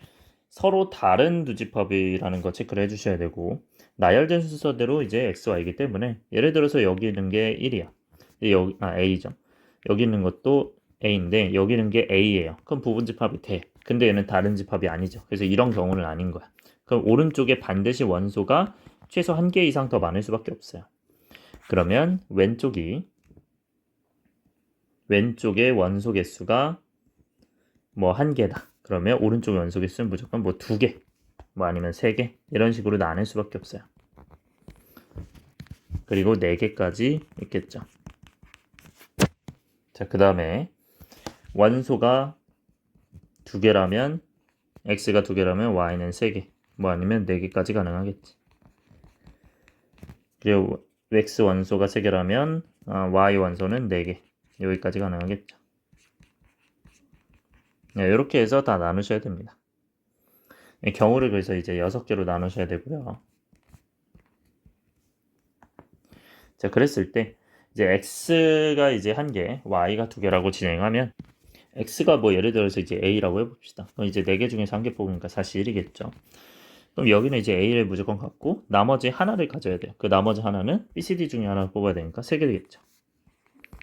서로 다른 두 집합이라는 거 체크를 해주셔야 되고 나열된 순서대로 이제 XY이기 때문에 예를 들어서 여기 있는 게 1이야. 여기 A죠. 여기 있는 것도 A인데 여기 있는 게 A예요. 그럼 부분집합이 돼. 근데 얘는 다른 집합이 아니죠. 그래서 이런 경우는 아닌 거야. 그럼 오른쪽에 반드시 원소가 최소 1개 이상 더 많을 수밖에 없어요. 그러면 왼쪽의 원소 개수가 뭐 1개다. 그러면 오른쪽 원소 개수는 무조건 뭐 2개, 뭐 아니면 3개 이런 식으로 나눌 수밖에 없어요. 그리고 4개까지 있겠죠. 자, 그 다음에 원소가 2개라면 x가 2개라면 y는 3개, 뭐 아니면 4개까지 가능하겠지. 그리고 x 원소가 3개라면 y 원소는 4개, 여기까지 가능하겠죠. 네, 이렇게 해서 다 나누셔야 됩니다. 경우를 그래서 이제 6개로 나누셔야 되고요. 자, 그랬을 때 이제 x가 이제 1개, y가 2개라고 진행하면 x가 뭐 예를 들어서 이제 a라고 해봅시다. 그럼 이제 4개 중에서 1개 뽑으니까 사실 1이겠죠. 그럼 여기는 이제 a를 무조건 갖고 나머지 하나를 가져야 돼요. 그 나머지 하나는 b, c, d 중에 하나를 뽑아야 되니까 3개 되겠죠.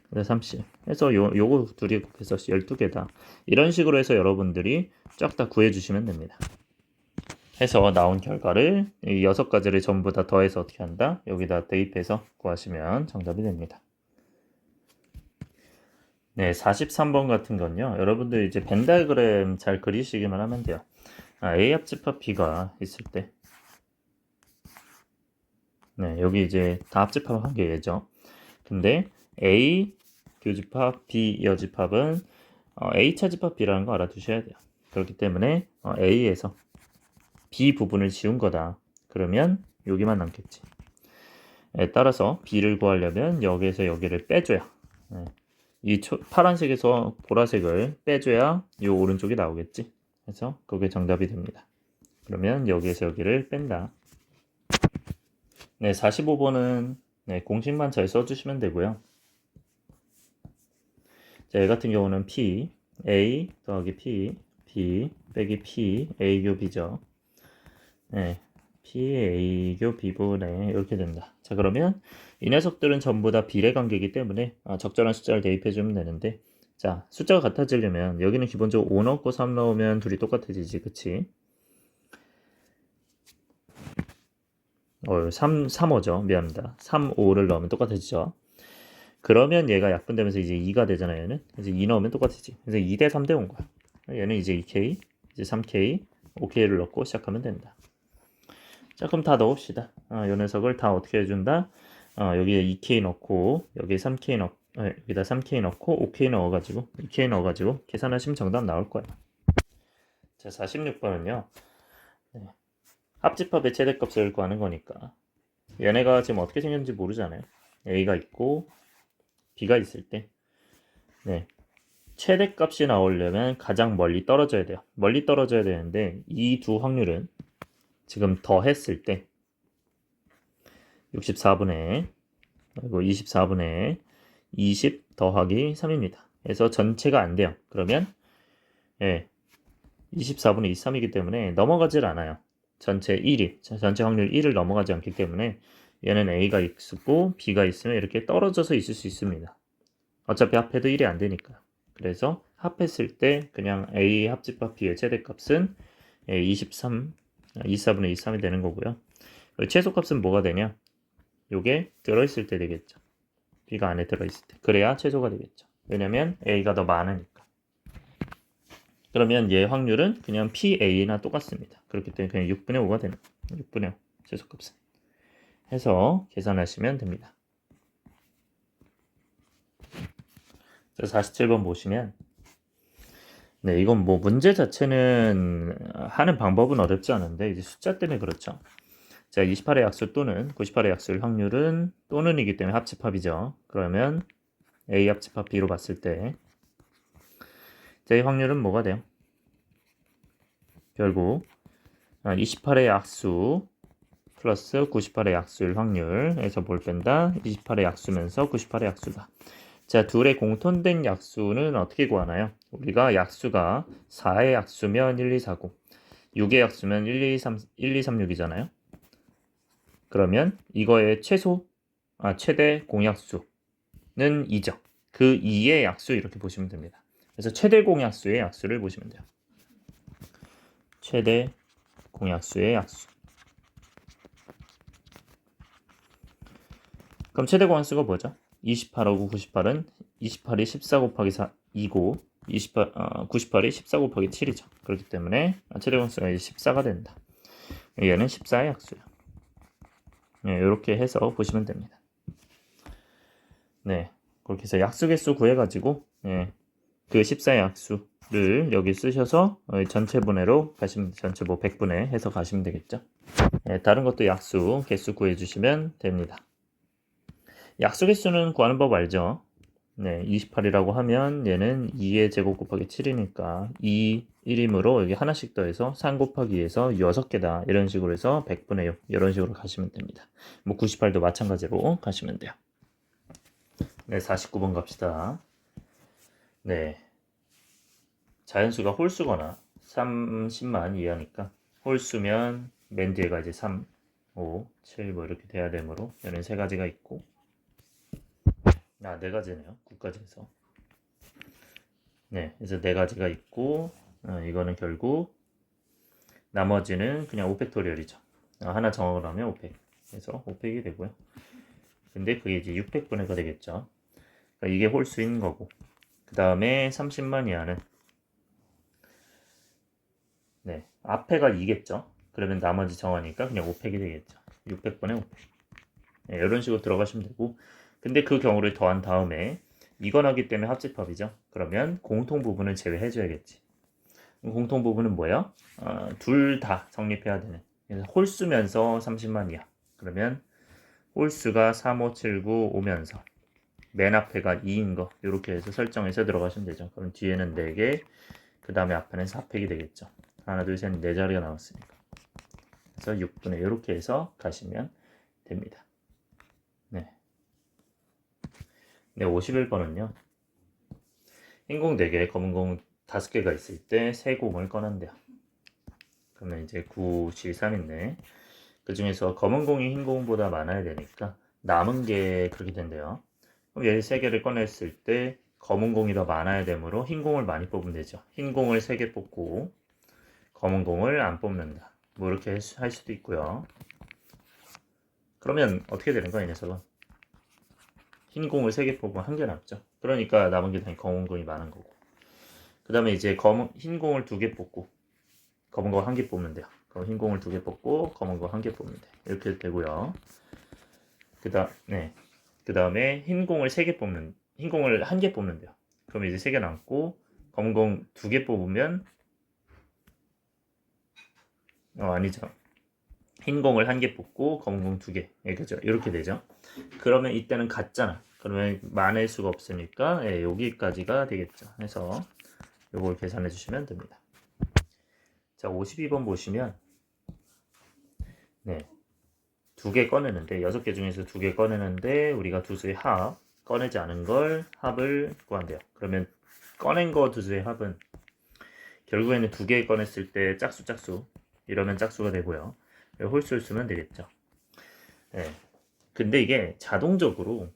그래서 30. 그래서 요거 둘이 곱해서 12개다. 이런 식으로 해서 여러분들이 쫙 다 구해주시면 됩니다. 해서 나온 결과를 이 6가지를 전부 다 더해서 어떻게 한다? 여기다 대입해서 구하시면 정답이 됩니다. 네, 43번 같은 건요. 여러분들 이제 벤 다이어그램 잘 그리시기만 하면 돼요. A 합집합 B가 있을 때, 네, 여기 이제 다 합집합 한 개죠. 근데 A 교집합, B 여집합은 A 차집합 B라는 거 알아두셔야 돼요. 그렇기 때문에 A에서 B 부분을 지운 거다. 그러면 여기만 남겠지. 따라서 B를 구하려면 여기에서 여기를 빼줘야, 이 파란색에서 보라색을 빼줘야 이 오른쪽이 나오겠지. 그래서 그게 정답이 됩니다. 그러면 여기에서 여기를 뺀다. 네, 45번은 공식만 잘 써주시면 되고요. 자, 얘 같은 경우는 P, A 더하기 P, B 빼기 P, A 교 B죠. 네, P, A 교 B분의 이렇게 된다. 자, 그러면 이 녀석들은 전부 다 비례관계이기 때문에 적절한 숫자를 대입해주면 되는데, 자, 숫자가 같아지려면 여기는 기본적으로 5 넣고 3 넣으면 둘이 똑같아지지, 그치? 3, 5죠. 미안합니다. 3, 5를 넣으면 똑같아지죠. 그러면 얘가 약분되면서 이제 2가 되잖아요. 얘는. 이제 2 넣으면 똑같아지. 그래서 2대 3대 온 거야. 얘는 이제 2K, 이제 3K, 5K를 넣고 시작하면 된다. 자, 그럼 다 넣읍시다. 이 녀석을 다 어떻게 해준다? 여기에 2K 넣고, 여기에 3K 여기다 3K 넣고, 5K 넣어가지고, 2K 넣어가지고, 계산하시면 정답 나올 거야. 자, 46번은요. 합집합의 최대값을 구하는 거니까. 얘네가 지금 어떻게 생겼는지 모르잖아요. A가 있고, B가 있을 때, 네. 최대값이 나오려면 가장 멀리 떨어져야 돼요. 멀리 떨어져야 되는데, 이 두 확률은 지금 더했을 때, 64분의 그리고 24분의 20 더하기 3입니다. 그래서 전체가 안 돼요. 그러면 24분의 23이기 때문에 넘어가질 않아요. 전체 1이, 전체 확률 1을 넘어가지 않기 때문에 얘는 A가 있고 B가 있으면 이렇게 떨어져서 있을 수 있습니다. 어차피 합해도 1이 안 되니까. 그래서 합했을 때 그냥 A 합집합 B의 최대값은 23, 24분의 23이 되는 거고요. 최소값은 뭐가 되냐? 요게 들어있을 때 되겠죠. B가 안에 들어있을 때. 그래야 최소가 되겠죠. 왜냐면 A가 더 많으니까. 그러면 얘 확률은 그냥 PA나 똑같습니다. 그렇기 때문에 그냥 6분의 5가 되는 거예요. 6분의 5 최소값은. 해서 계산하시면 됩니다. 자, 47번 보시면 네, 이건 뭐 문제 자체는 하는 방법은 어렵지 않은데 이제 숫자 때문에 그렇죠. 자, 28의 약수 또는 98의 약수일 확률은 또는이기 때문에 합집합이죠. 그러면 A 합집합 B로 봤을 때 제 확률은 뭐가 돼요? 결국 28의 약수 플러스 98의 약수일 확률에서 뭘 뺀다? 28의 약수면서 98의 약수다. 자, 둘의 공통된 약수는 어떻게 구하나요? 우리가 약수가 4의 약수면 1, 2, 4, 9, 6의 약수면 1, 2, 3, 1, 2, 3, 6이잖아요. 그러면 이거의 최대 공약수는 2죠. 그 2의 약수 이렇게 보시면 됩니다. 그래서 최대 공약수의 약수를 보시면 돼요. 최대 공약수의 약수. 그럼 최대 공약수가 뭐죠? 28하고 98은 28이 14 곱하기 2고 98이 14 곱하기 7이죠. 그렇기 때문에 최대 공약수가 14가 된다. 얘는 14의 약수예요. 네, 이렇게 해서 보시면 됩니다. 네, 그렇게 해서 약수 개수 구해가지고 그 14의 약수를 여기 쓰셔서 전체 분해로 가시면 전체 뭐 100분해 해서 가시면 되겠죠. 네, 다른 것도 약수 개수 구해주시면 됩니다. 약수 개수는 구하는 법 알죠? 네, 28이라고 하면 얘는 2의 제곱 곱하기 7이니까 2, 1이므로 여기 하나씩 더해서 3 곱하기 2에서 6개다. 이런 식으로 해서 100분의 6 이런 식으로 가시면 됩니다. 뭐 98도 마찬가지로 가시면 돼요. 네, 49번 갑시다. 네, 자연수가 홀수거나 30만 이하니까 홀수면 맨 뒤에가 이제 3, 5, 7 뭐 이렇게 돼야 되므로 얘는 세 가지가 있고 네 가지네요. 9까지에서 네, 그래서 네 가지가 있고 이거는 결국 나머지는 그냥 5팩토리얼이죠. 하나 정하면 5팩. 그래서 5팩이 되고요. 근데 그게 이제 600분의가 되겠죠. 그러니까 이게 홀수인 거고. 그 다음에 30만 이하는 네, 앞에가 2겠죠. 그러면 나머지 정하니까 그냥 5팩이 되겠죠. 600분의 5팩. 네, 이런 식으로 들어가시면 되고. 근데 그 경우를 더한 다음에 이건 하기 때문에 합집합이죠. 그러면 공통 부분을 제외해줘야겠지. 공통 부분은 뭐예요? 둘 다 성립해야 되는. 그래서 홀수면서 30만 이하. 그러면 홀수가 3, 5, 7, 9 오면서 맨 앞에가 2인 거 이렇게 해서 설정해서 들어가시면 되죠. 그럼 뒤에는 4개, 그 다음에 앞에는 4팩이 되겠죠. 하나, 둘, 셋, 4자리가 나왔으니까. 그래서 6분의 이렇게 해서 가시면 됩니다. 네. 네, 51번은요. 흰 공 4개, 검은 공 5개가 있을 때 세 공을 꺼낸대요. 그러면 이제 9, 7, 3인데 그 중에서 검은 공이 흰 공보다 많아야 되니까 남은 게 그렇게 된대요. 그럼 얘 3개를 꺼냈을 때 검은 공이 더 많아야 되므로 흰 공을 많이 뽑으면 되죠. 흰 공을 3개 뽑고 검은 공을 안 뽑는다. 뭐 이렇게 할 수도 있고요. 그러면 어떻게 되는 거야, 이 녀석은? 흰 공을 3개 뽑으면 1개 남죠. 그러니까 남은 게 당연히 검은 공이 많은 거고. 그 다음에 이제 흰 공을 2개 뽑고 검은 거 1개 뽑는 데요. 그럼 흰 공을 2개 뽑고 검은 거 1개 뽑는 데. 이렇게 되고요. 그 다음에 흰 공을 1개 뽑는 데요. 그럼 이제 3개 남고 검은 공 2개 뽑으면 아니죠. 흰 공을 1개 뽑고 검은 공 2개. 예, 그죠? 이렇게 되죠. 그러면 이때는 같잖아. 그러면 많을 수가 없으니까 예, 여기까지가 되겠죠. 해서 이걸 계산해 주시면 됩니다. 자, 52번 보시면 네. 2개 꺼내는데 6개 중에서 2개 꺼내는데 우리가 두 수의 합 꺼내지 않은 걸 합을 구한대요. 그러면 꺼낸 거 두 수의 합은 결국에는 2개 꺼냈을 때 짝수 이러면 짝수가 되고요. 홀수를 쓰면 되겠죠. 네. 근데 이게 자동적으로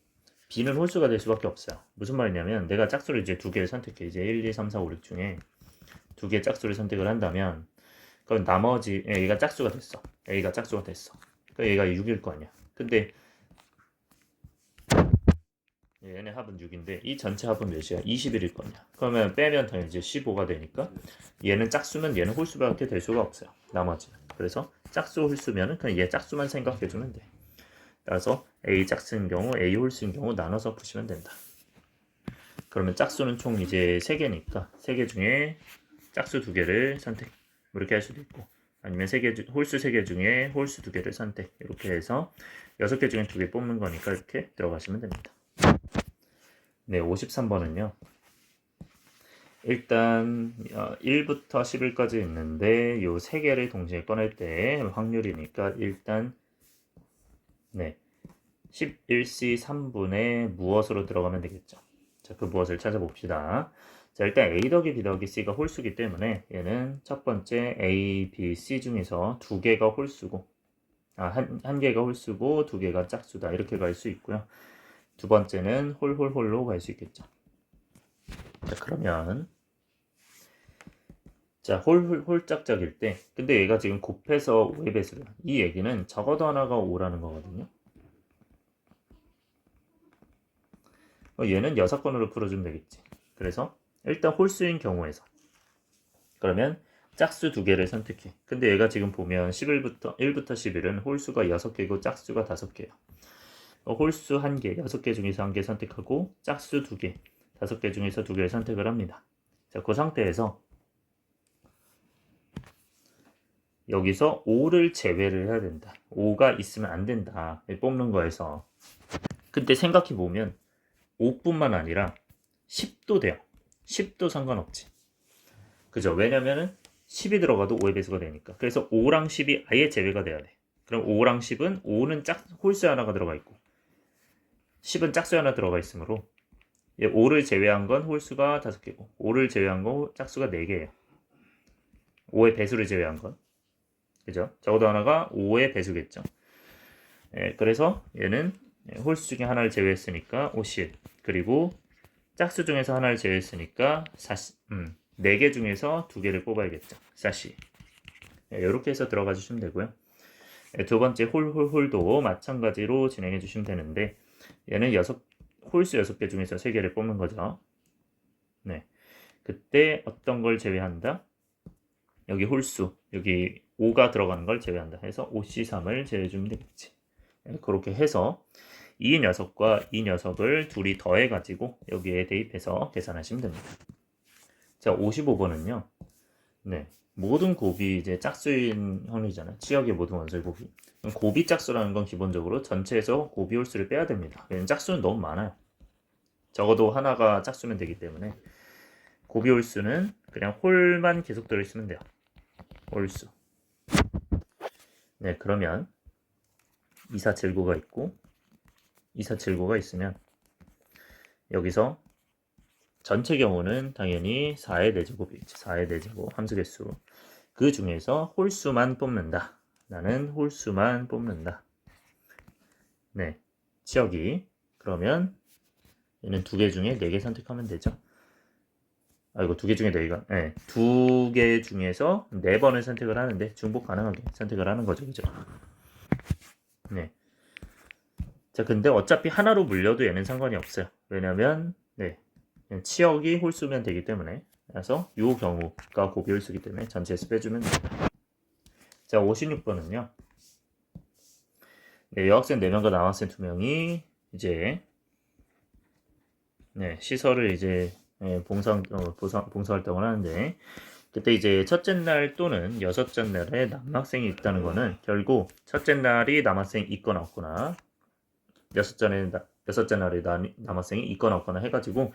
B는 홀수가 될 수밖에 없어요. 무슨 말이냐면 내가 짝수를 이제 2개를 선택해. 이제 1, 2, 3, 4, 5, 6 중에 2개 짝수를 선택을 한다면 그럼 나머지 A가 짝수가 됐어. A가 짝수가 됐어. 그러니까 얘가 6일 거 아니야. 근데 얘네 합은 6인데 이 전체 합은 몇이야? 21일 거냐. 그러면 빼면 당연히 이제 15가 되니까 얘는 짝수면 얘는 홀수밖에 될 수가 없어요. 나머지는. 그래서 짝수 홀수면은 그냥 얘 짝수만 생각해주면 돼. 따라서 A 짝수인 경우, A 홀수인 경우 나눠서 푸시면 된다. 그러면 짝수는 총 이제 3개니까 3개 중에 짝수 2개를 선택. 이렇게 할 수도 있고 아니면 홀수 3개 중에 홀수 2개를 선택. 이렇게 해서 6개 중에 2개 뽑는 거니까 이렇게 들어가시면 됩니다. 네, 53번은요. 일단 1부터 11까지 있는데 요 3개를 동시에 꺼낼 때 확률이니까 일단 네, 11C 3분의 무엇으로 들어가면 되겠죠. 자, 그 무엇을 찾아봅시다. 자, 일단 A 더하기 B 더하기 C가 홀수기 때문에 얘는 첫 번째 A, B, C 중에서 2개가 홀수고 한 개가 홀수고 2개가 짝수다 이렇게 갈 수 있고요. 두 번째는 홀로 갈 수 있겠죠. 자, 그러면 자, 홀짝짝일 때 근데 얘가 지금 곱해서 5의 배수래요. 이 얘기는 적어도 하나가 5라는 거거든요. 얘는 6건으로 풀어주면 되겠지. 그래서 일단 홀수인 경우에서 그러면 짝수 2개를 선택해. 근데 얘가 지금 보면 1부터 11은 홀수가 6개고 짝수가 5개예요. 홀수 1개, 6개 중에서 1개 선택하고 짝수 2개, 5개 중에서 2개를 선택을 합니다. 자, 그 상태에서 여기서 5를 제외를 해야 된다. 5가 있으면 안 된다. 뽑는 거에서. 근데 생각해보면 5뿐만 아니라 10도 돼요. 10도 상관없지. 그죠? 왜냐면은 10이 들어가도 5의 배수가 되니까. 그래서 5랑 10이 아예 제외가 돼야 돼. 그럼 5랑 10은 5는 홀수 하나가 들어가 있고 10은 짝수 하나 들어가 있으므로 5를 제외한 건 홀수가 5개고 5를 제외한 건 짝수가 4개예요. 5의 배수를 제외한 건. 그죠? 적어도 하나가 5의 배수겠죠. 그래서 얘는 홀수 중에 하나를 제외했으니까 50. 그리고 짝수 중에서 하나를 제외했으니까 4개 중에서 2개를 뽑아야겠죠. 4C. 이렇게 해서 들어가 주시면 되고요. 두 번째 홀도 마찬가지로 진행해 주시면 되는데 얘는 홀수 6개 중에서 3개를 뽑는 거죠. 네. 그때 어떤 걸 제외한다? 여기 홀수, 여기 5가 들어가는 걸 제외한다 해서 5C3을 제외해 주면 되겠지. 그렇게 해서 이 녀석과 이 녀석을 둘이 더해 가지고 여기에 대입해서 계산하시면 됩니다. 자, 55번은요. 네. 모든 곱이 이제 짝수인 확률이잖아요. 치역의 모든 원소의 곱이. 곱이 짝수라는 건 기본적으로 전체에서 곱이 홀수를 빼야 됩니다. 왜냐면 짝수는 너무 많아요. 적어도 하나가 짝수면 되기 때문에 곱이 홀수는 그냥 홀만 계속 들어있으면 돼요. 홀수. 네, 그러면 2479가 있고 2479가 있으면 여기서 전체 경우는 당연히 4의 4제곱이겠죠. 4의 4제곱 함수개수. 그 중에서 홀수만 뽑는다. 나는 홀수만 뽑는다. 네, 치역이 그러면 얘는 2개 중에 4개 선택하면 되죠. 이거 2개 중에 4개가 네, 2개 중에서 4번을 선택을 하는데 중복 가능하게 선택을 하는 거죠. 그죠? 네. 자, 근데 어차피 하나로 물려도 얘는 상관이 없어요. 왜냐면 네, 치역이 홀수면 되기 때문에 그래서 이 경우가 곱이 홀수기 때문에 전체에서 빼주면 됩니다. 자, 56번은요. 네, 여학생 4명과 남학생 2명이 이제 네, 시설을 이제 봉사활동을 하는데 그때 이제 첫째 날 또는 여섯째 날에 남학생이 있다는 거는 결국 첫째 날이 남학생이 있거나 없거나 여섯째 날에 남학생이 있거나 없거나 해가지고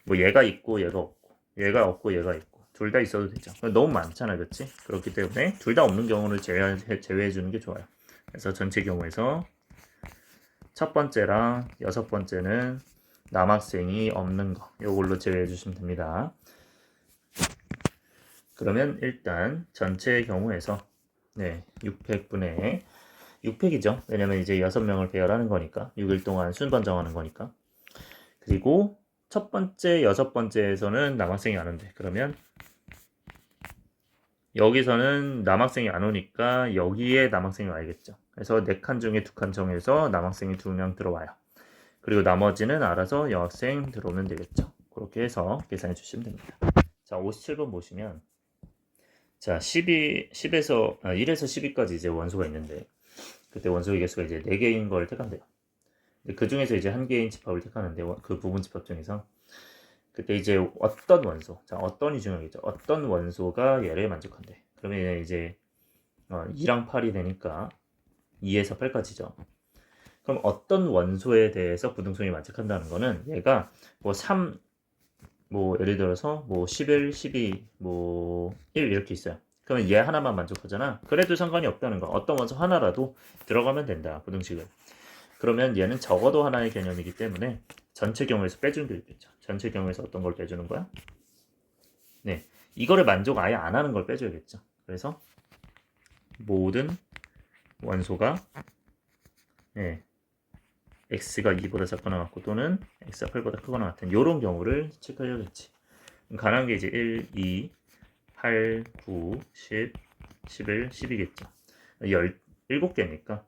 뭐 얘가 있고 얘가 없고 얘가 없고 얘가 있고 둘 다 있어도 되죠. 너무 많잖아, 그렇지? 그렇기 때문에 둘 다 없는 경우를 제외해 주는 게 좋아요. 그래서 전체 경우에서 첫 번째랑 여섯 번째는 남학생이 없는 거 이걸로 제외해 주시면 됩니다. 그러면 일단 전체 경우에서 네, 600분의 6팩이죠. 왜냐면 이제 6명을 배열하는 거니까 6일 동안 순번 정하는 거니까. 그리고 첫 번째, 여섯 번째에서는 남학생이 안 온대. 그러면 여기서는 남학생이 안 오니까 여기에 남학생이 와야겠죠. 그래서 4칸 중에 2칸 정해서 남학생이 2명 들어와요. 그리고 나머지는 알아서 여학생 들어오면 되겠죠. 그렇게 해서 계산해 주시면 됩니다. 자, 57번 보시면 자, 1에서 12까지 이제 원소가 있는데 그때 원소의 개수가 이제 4개인 걸 택한대요. 그 중에서 이제 한 개인 집합을 택하는데 그 부분 집합 중에서 그때 이제 어떤 원소, 자, 어떤이 중요하겠죠. 어떤 원소가 얘를 만족한대. 그러면 이제 2랑 8이 되니까 2에서 8까지죠. 그럼 어떤 원소에 대해서 부등성이 만족한다는 거는 얘가 뭐 3, 뭐 예를 들어서 뭐 11, 12, 뭐 1 이렇게 있어요. 그러면 얘 하나만 만족하잖아. 그래도 상관이 없다는 거. 어떤 원소 하나라도 들어가면 된다. 부등식을. 그러면 얘는 적어도 하나의 개념이기 때문에 전체 경우에서 빼주는 게 있겠죠. 전체 경우에서 어떤 걸 빼주는 거야? 네, 이거를 만족 아예 안 하는 걸 빼줘야겠죠. 그래서 모든 원소가 네, x가 2보다 작거나 같고 또는 x가 8보다 크거나 같은 이런 경우를 체크해야겠지. 가능한 게 이제 1, 2, 8, 9, 10, 11, 10이겠죠. 17개니까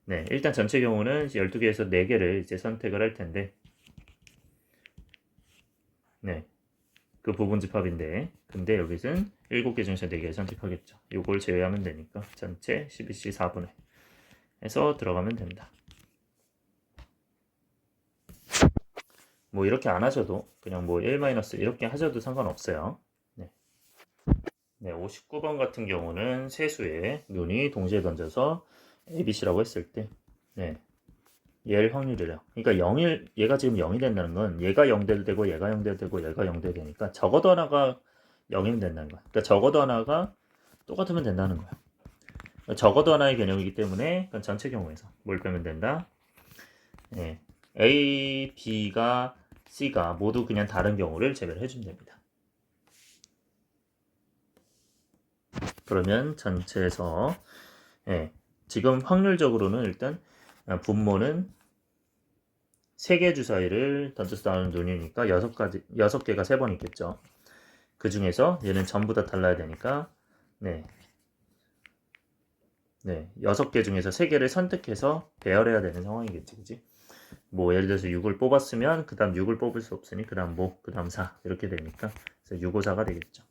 네, 일단 전체 경우는 12개에서 4개를 이제 선택을 할 텐데 네, 그 부분 집합인데 근데 여기서는 7개 중에서 4개 선택하겠죠. 요걸 제외하면 되니까 전체 12C 4분의 해서 들어가면 된다. 뭐 이렇게 안 하셔도 그냥 뭐 1- 이렇게 하셔도 상관없어요. 네. 네, 59번 같은 경우는 세수에 눈이 동시에 던져서 ABC라고 했을 때 네, 얘를 확률이래요. 그러니까 얘가 지금 0이 된다는 건 얘가 0대 되고 얘가 0대 되고 얘가 0대 되니까 적어도 하나가 0이면 된다는 거야. 그러니까 적어도 하나가 똑같으면 된다는 거야. 그러니까 적어도 하나의 개념이기 때문에 전체 경우에서 뭘 빼면 된다? 네, A, B가 C가 모두 그냥 다른 경우를 제외를 해주면 됩니다. 그러면 전체에서 네, 지금 확률적으로는 일단 분모는 3개 주사위를 던져서 나오는 눈이니까 6개가 3번 있겠죠. 그 중에서 얘는 전부 다 달라야 되니까 네, 네, 6개 중에서 3개를 선택해서 배열해야 되는 상황이겠지, 그지? 뭐 예를 들어서 6을 뽑았으면 그 다음 6을 뽑을 수 없으니 그 다음 뭐, 그 다음 4 이렇게 되니까 그래서 6, 5, 4가 되겠죠.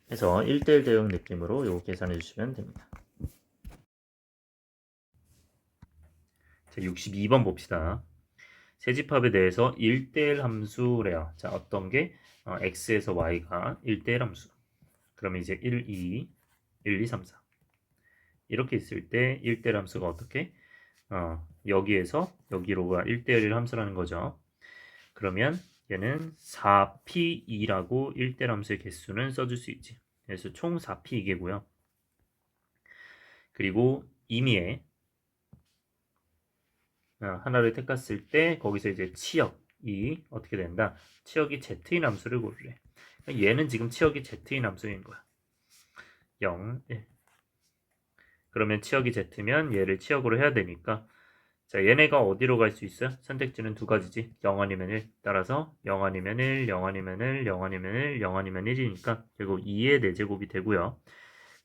그래서 1대1 대응 느낌으로 이거 계산해 주시면 됩니다. 자, 62번 봅시다. 세집합에 대해서 1대1 함수래요. 자, 어떤 게 x에서 y가 1대1 함수. 그러면 이제 1, 2, 1, 2, 3, 4 이렇게 있을 때 1대1 함수가 어떻게? 여기에서 여기로가 1대1 함수라는 거죠. 그러면 얘는 4p2라고 1대1 함수의 개수는 써줄 수 있지. 그래서 총 4p2개고요. 그리고 임의에 하나를 택했을 때 거기서 이제 치역이 어떻게 된다? 치역이 z인 함수를 고르래. 얘는 지금 치역이 z인 함수인 거야. 0, 1. 그러면 치역이 z면 얘를 치역으로 해야 되니까 자, 얘네가 어디로 갈 수 있어요? 선택지는 두 가지지. 0 아니면 1. 따라서 0 아니면 1, 0 아니면 1, 0 아니면 1, 0 아니면 1이니까 결국 2의 4제곱이 되고요.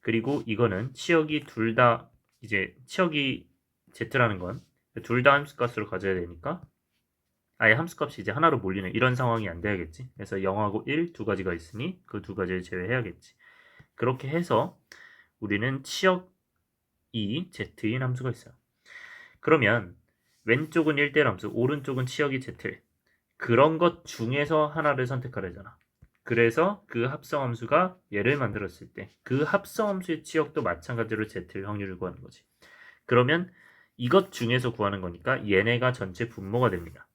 그리고 이거는 치역이 둘 다 이제 치역이 z라는 건 둘 다 함수값으로 가져야 되니까 아예 함수값이 이제 하나로 몰리는 이런 상황이 안 돼야겠지. 그래서 0하고 1 두 가지가 있으니 그 두 가지를 제외해야겠지. 그렇게 해서 우리는 치역이 z인 함수가 있어요. 그러면 왼쪽은 1대1 함수, 오른쪽은 치역이 z. 그런 것 중에서 하나를 선택하려잖아. 그래서 그 합성 함수가 얘를 만들었을 때 그 합성 함수의 치역도 마찬가지로 z일 확률을 구하는 거지. 그러면 이것 중에서 구하는 거니까 얘네가 전체 분모가 됩니다.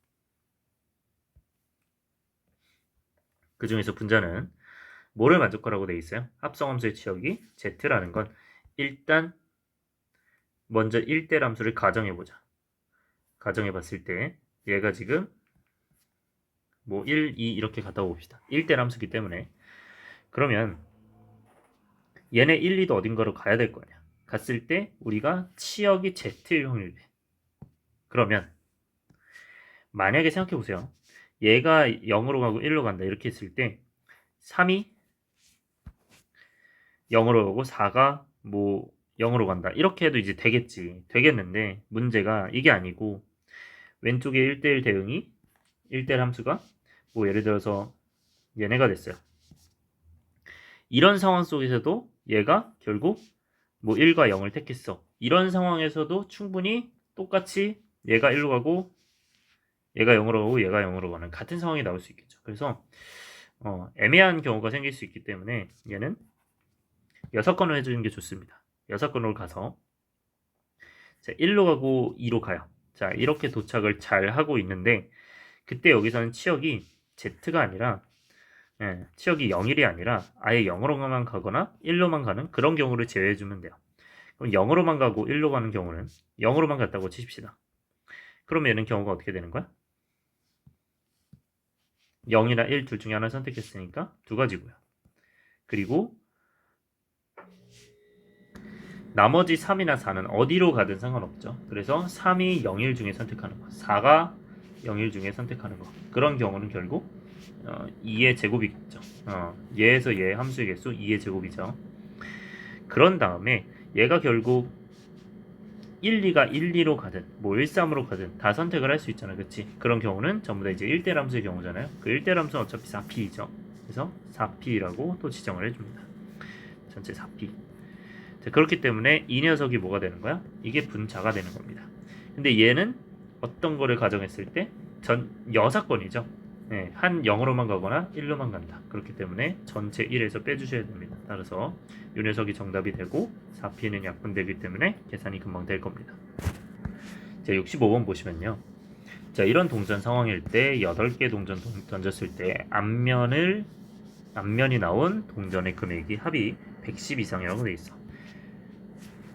그 중에서 분자는 뭐를 만족하라고 돼 있어요? 합성 함수의 치역이 z라는 건 일단 먼저 1대 함수를 가정해보자. 가정해봤을 때 얘가 지금 뭐 1, 2 이렇게 갖다 봅시다. 1대 함수기 때문에 그러면 얘네 1, 2도 어딘가로 가야 될 거 아니야. 갔을 때 우리가 치역이 z일 확률이 돼. 그러면 만약에 생각해 보세요. 얘가 0으로 가고 1로 간다 이렇게 했을 때 3이 0으로 가고 4가 뭐 0으로 간다 이렇게 해도 이제 되겠는데 문제가 이게 아니고 왼쪽에 1대1 대응이 1대1 함수가 뭐 예를 들어서 얘네가 됐어요. 이런 상황 속에서도 얘가 결국 뭐 1과 0을 택했어. 이런 상황에서도 충분히 똑같이 얘가 1로 가고 얘가 0으로 가고 얘가 0으로 가는 같은 상황이 나올 수 있겠죠. 그래서 애매한 경우가 생길 수 있기 때문에 얘는 6건을 해주는 게 좋습니다. 6건으로 가서 자, 1로 가고 2로 가요. 자, 이렇게 도착을 잘 하고 있는데 그때 여기서는 치역이 Z가 아니라 치역이 0일이 아니라 아예 0으로만 가거나 1로만 가는 그런 경우를 제외해주면 돼요. 그럼 0으로만 가고 1로 가는 경우는 0으로만 갔다고 치십시다. 그러면 얘는 경우가 어떻게 되는 거야? 0이나 1 둘 중에 하나 선택했으니까 두 가지고요. 그리고 나머지 3이나 4는 어디로 가든 상관없죠. 그래서 3이 0일 중에 선택하는 거, 4가 0일 중에 선택하는 거. 그런 경우는 결국 2의 제곱이겠죠. 얘에서 얘 함수의 개수 2의 제곱이죠. 그런 다음에 얘가 결국 1, 2가 1, 2로 가든 뭐 1, 3으로 가든 다 선택을 할 수 있잖아. 그치? 그런 경우는 전부 다 이제 1대 함수의 경우잖아요. 그 1대 함수는 어차피 4p이죠. 그래서 4p라고 또 지정을 해줍니다. 전체 4p. 자, 그렇기 때문에 이 녀석이 뭐가 되는 거야? 이게 분자가 되는 겁니다. 근데 얘는 어떤 거를 가정했을 때 전 여사건이죠. 네, 한 0으로만 가거나 1로만 간다. 그렇기 때문에 전체 1에서 빼주셔야 됩니다. 따라서 이 녀석이 정답이 되고 4p는 약분되기 때문에 계산이 금방 될 겁니다. 자, 65번 보시면요. 자, 이런 동전 상황일 때 8개 동전 던졌을 때 앞면이 나온 동전의 금액이 합이 110 이상이라고 돼 있어.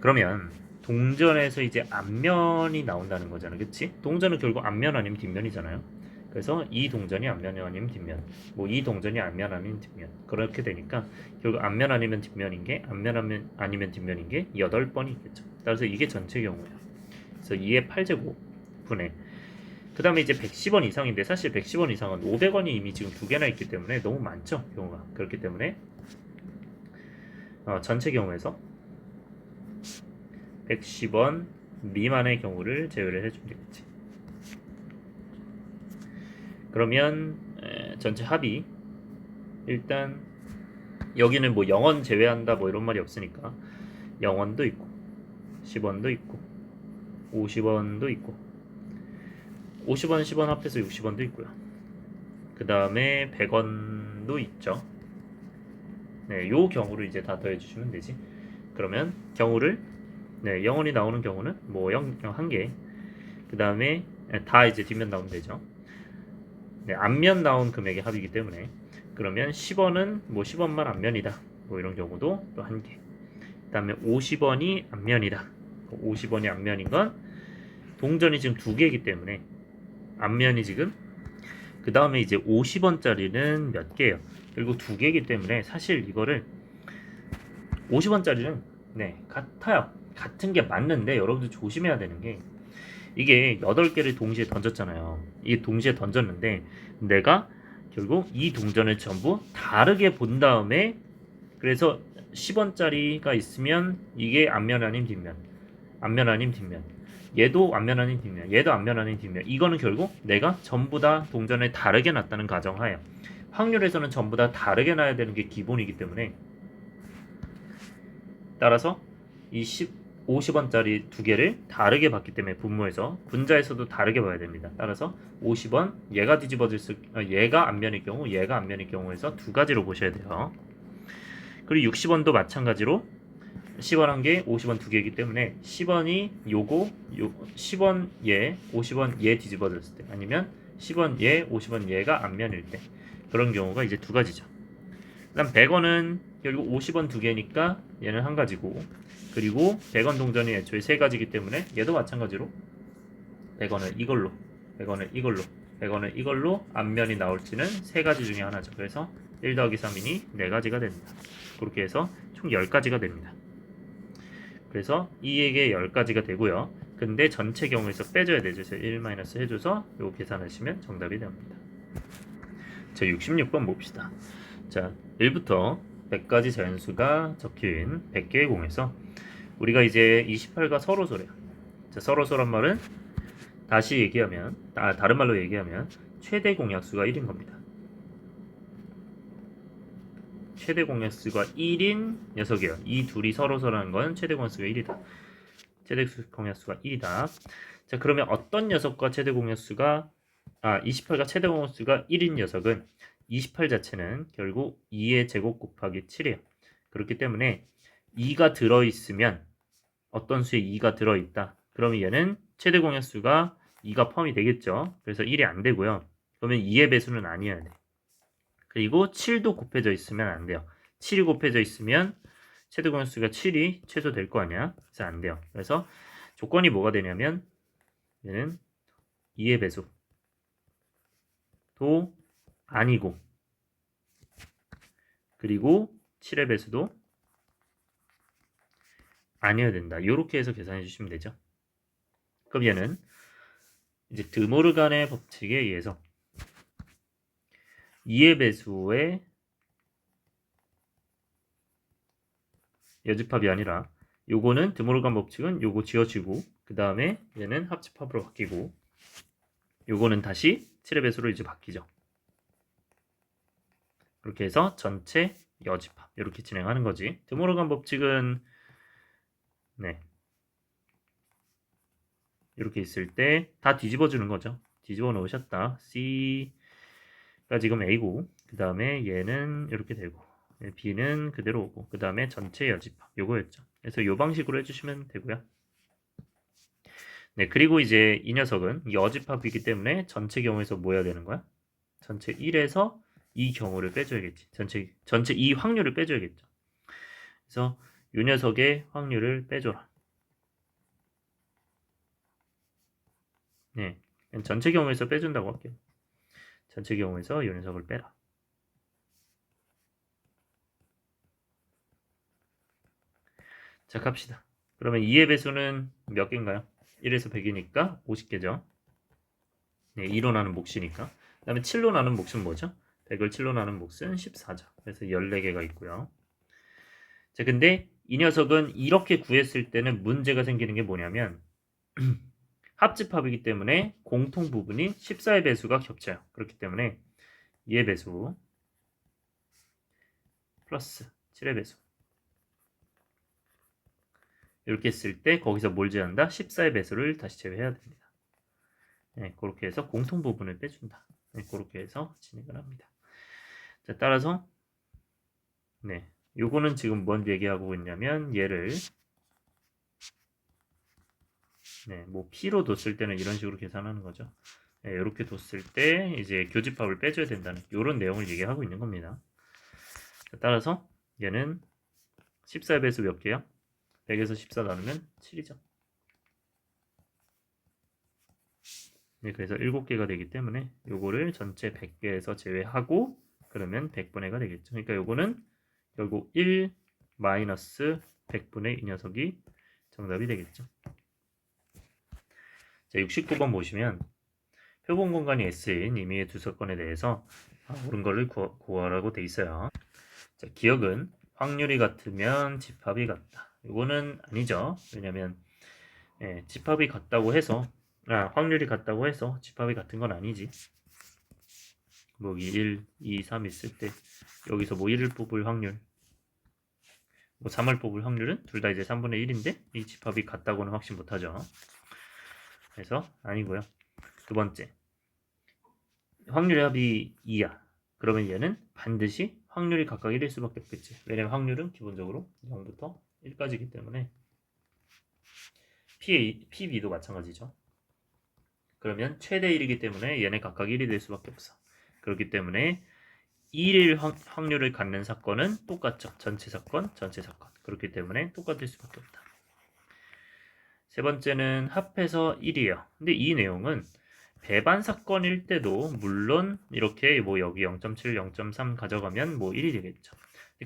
그러면 동전에서 이제 앞면이 나온다는 거잖아. 그치? 동전은 결국 앞면 아니면 뒷면이잖아요. 그래서 이 동전이 앞면이 아니면 뒷면, 뭐 이 동전이 앞면 아니면 뒷면 그렇게 되니까 결국 앞면 아니면 뒷면인 게 앞면 아니면 뒷면인 게 8번이 있겠죠. 따라서 이게 전체 경우예요. 그래서 2의 8제곱 분의 그 다음에 이제 110원 이상인데 사실 110원 이상은 500원이 이미 지금 두 개나 있기 때문에 너무 많죠 경우가. 그렇기 때문에 전체 경우에서 110원 미만의 경우를 제외를 해주면 되겠지. 그러면 전체 합이 일단 여기는 뭐 0원 제외한다 뭐 이런 말이 없으니까 0원도 있고 10원도 있고 50원도 있고 50원 10원 합해서 60원도 있고요. 그 다음에 100원도 있죠. 네, 요 경우를 이제 다 더해주시면 되지. 그러면 경우를 0원이 나오는 경우는 뭐 0, 1개. 그 다음에 다 이제 뒷면 나오면 되죠. 네, 앞면 나온 금액의 합이기 때문에 그러면 10원은 뭐 10원만 앞면이다. 뭐 이런 경우도 또 1개. 그 다음에 50원이 앞면이다. 50원이 앞면인 건 동전이 지금 2개이기 때문에 앞면이 지금 그 다음에 이제 50원짜리는 몇 개예요? 그리고 2개이기 때문에 사실 이거를 50원짜리는 같아요. 같은 게 맞는데 여러분들 조심해야 되는 게 이게 8개를 동시에 던졌잖아요. 이게 동시에 던졌는데 내가 결국 이 동전을 전부 다르게 본 다음에 그래서 10원짜리가 있으면 이게 앞면 아닌 뒷면 앞면 아닌 뒷면 얘도 앞면 아닌 뒷면 얘도 앞면 아닌 뒷면 이거는 결국 내가 전부 다 동전을 다르게 놨다는 가정하에 확률에서는 전부 다 다르게 놔야 되는 게 기본이기 때문에 따라서 이 50원짜리 2개를 다르게 봤기 때문에 분모에서 분자에서도 다르게 봐야 됩니다. 따라서 50원 얘가 얘가 앞면일 경우 얘가 앞면일 경우에서 두 가지로 보셔야 돼요. 그리고 60원도 마찬가지로 10원 1개, 50원 2개이기 때문에 10원이 요거 10원 얘, 50원 얘 뒤집어졌을 때 아니면 10원 얘, 50원 얘가 앞면일 때 그런 경우가 이제 두 가지죠. 그다음 100원은 결국 50원 2개니까 얘는 한 가지고 그리고 100원 동전이 애초에 3가지이기 때문에 얘도 마찬가지로 100원을 이걸로 100원을 이걸로 100원을 이걸로 앞면이 나올지는 3가지 중에 하나죠. 그래서 1 더하기 3이니 4가지가 됩니다. 그렇게 해서 총 10가지가 됩니다. 그래서 이에게 10가지가 되고요. 근데 전체 경우에서 빼줘야 되죠. 그래서 1 마이너스 해줘서 이거 계산하시면 정답이 됩니다. 자, 66번 봅시다. 자, 1부터 100까지 자연수가 적힌 100개의 공에서 우리가 이제 28과 서로소래요. 자, 서로소란 말은 다시 얘기하면 다른 말로 얘기하면 최대 공약수가 1인 겁니다. 최대 공약수가 1인 녀석이에요. 이 둘이 서로서라는 건 최대 공약수가 1이다. 최대 공약수가 1이다. 자, 그러면 어떤 녀석과 최대 공약수가 28과 최대 공약수가 1인 녀석은 28 자체는 결국 2의 제곱 곱하기 7이에요. 그렇기 때문에 2가 들어있으면 어떤 수에 2가 들어있다. 그러면 얘는 최대 공약수가 2가 포함이 되겠죠. 그래서 1이 안 되고요. 그러면 2의 배수는 아니어야 돼. 그리고 7도 곱해져 있으면 안 돼요. 7이 곱해져 있으면 최대 공약수가 7이 최소 될 거 아니야. 그래서 안 돼요. 그래서 조건이 뭐가 되냐면 얘는 2의 배수도 아니고 그리고 7의 배수도 아니어야 된다. 이렇게 해서 계산해 주시면 되죠. 그럼 얘는 이제 드모르간의 법칙에 의해서 2의 배수의 여집합이 아니라 요거는 드모르간 법칙은 요거 지워지고 그 다음에 얘는 합집합으로 바뀌고 요거는 다시 7의 배수로 이제 바뀌죠. 그렇게 해서 전체 여집합 이렇게 진행하는 거지. 드모르간 법칙은 이렇게 있을 때 다 뒤집어 주는 거죠. 뒤집어 놓으셨다. C가 지금 A고 그 다음에 얘는 이렇게 되고 B는 그대로 오고 그 다음에 전체 여집합 요거였죠. 그래서 요 방식으로 해주시면 되고요. 네, 그리고 이제 이 녀석은 여집합이기 때문에 전체 경우에서 뭐 해야 되는 거야? 전체 1에서 이 경우를 빼줘야겠지. 전체 이 확률을 빼줘야겠죠. 그래서 이 녀석의 확률을 빼줘라. 네, 전체 경우에서 빼준다고 할게요. 전체 경우에서 이 녀석을 빼라. 자, 갑시다. 그러면 2의 배수는 몇 개인가요? 1에서 100이니까 50개죠. 네, 2로 나눈 몫이니까. 그 다음에 7로 나눈 몫은 뭐죠? 100을 7로 나눈 몫은 14죠. 그래서 14개가 있고요. 자, 근데 이 녀석은 이렇게 구했을 때는 문제가 생기는 게 뭐냐면 합집합이기 때문에 공통 부분이 14의 배수가 겹쳐요. 그렇기 때문에 2의 배수 플러스 7의 배수 이렇게 했을 때 거기서 뭘 제한다? 14의 배수를 다시 제외해야 됩니다. 네, 그렇게 해서 공통 부분을 빼준다. 네, 그렇게 해서 진행을 합니다. 자, 따라서 네, 요거는 지금 뭔 얘기하고 있냐면 얘를 네, 뭐 P로 뒀을 때는 이런 식으로 계산하는 거죠. 네, 이렇게 뒀을 때 이제 교집합을 빼줘야 된다는 이런 내용을 얘기하고 있는 겁니다. 자, 따라서 얘는 14의 배수 몇 개야? 100에서 14 나누면 7이죠. 네, 그래서 7개가 되기 때문에 요거를 전체 100개에서 제외하고 그러면 100분의가 되겠죠. 그러니까 요거는 결국 1 마이너스 100분의 이 녀석이 정답이 되겠죠. 자, 69번 보시면 표본 공간이 S인 임의의 두 사건에 대해서 옳은 거를 구하라고 돼 있어요. 자, 기억은 확률이 같으면 집합이 같다. 이거는 아니죠. 왜냐면 집합이 같다고 해서 확률이 같다고 해서 집합이 같은 건 아니지. 뭐 1, 2, 3 있을 때 여기서 뭐 1을 뽑을 확률 뭐 3을 뽑을 확률은 둘 다 이제 3분의 1인데 이 집합이 같다고는 확신 못하죠. 그래서 아니고요. 두 번째 확률의 합이 2야. 그러면 얘는 반드시 확률이 각각 1일 수밖에 없겠지. 왜냐면 확률은 기본적으로 0부터 1까지이기 때문에 PB도 마찬가지죠. 그러면 최대 1이기 때문에 얘네 각각 1이 될 수밖에 없어. 그렇기 때문에 1일 확률을 갖는 사건은 똑같죠. 전체 사건, 전체 사건. 그렇기 때문에 똑같을 수밖에 없다. 세 번째는 합해서 1이에요. 근데 이 내용은 배반 사건일 때도 물론 이렇게 뭐 여기 0.7, 0.3 가져가면 뭐 1이 되겠죠.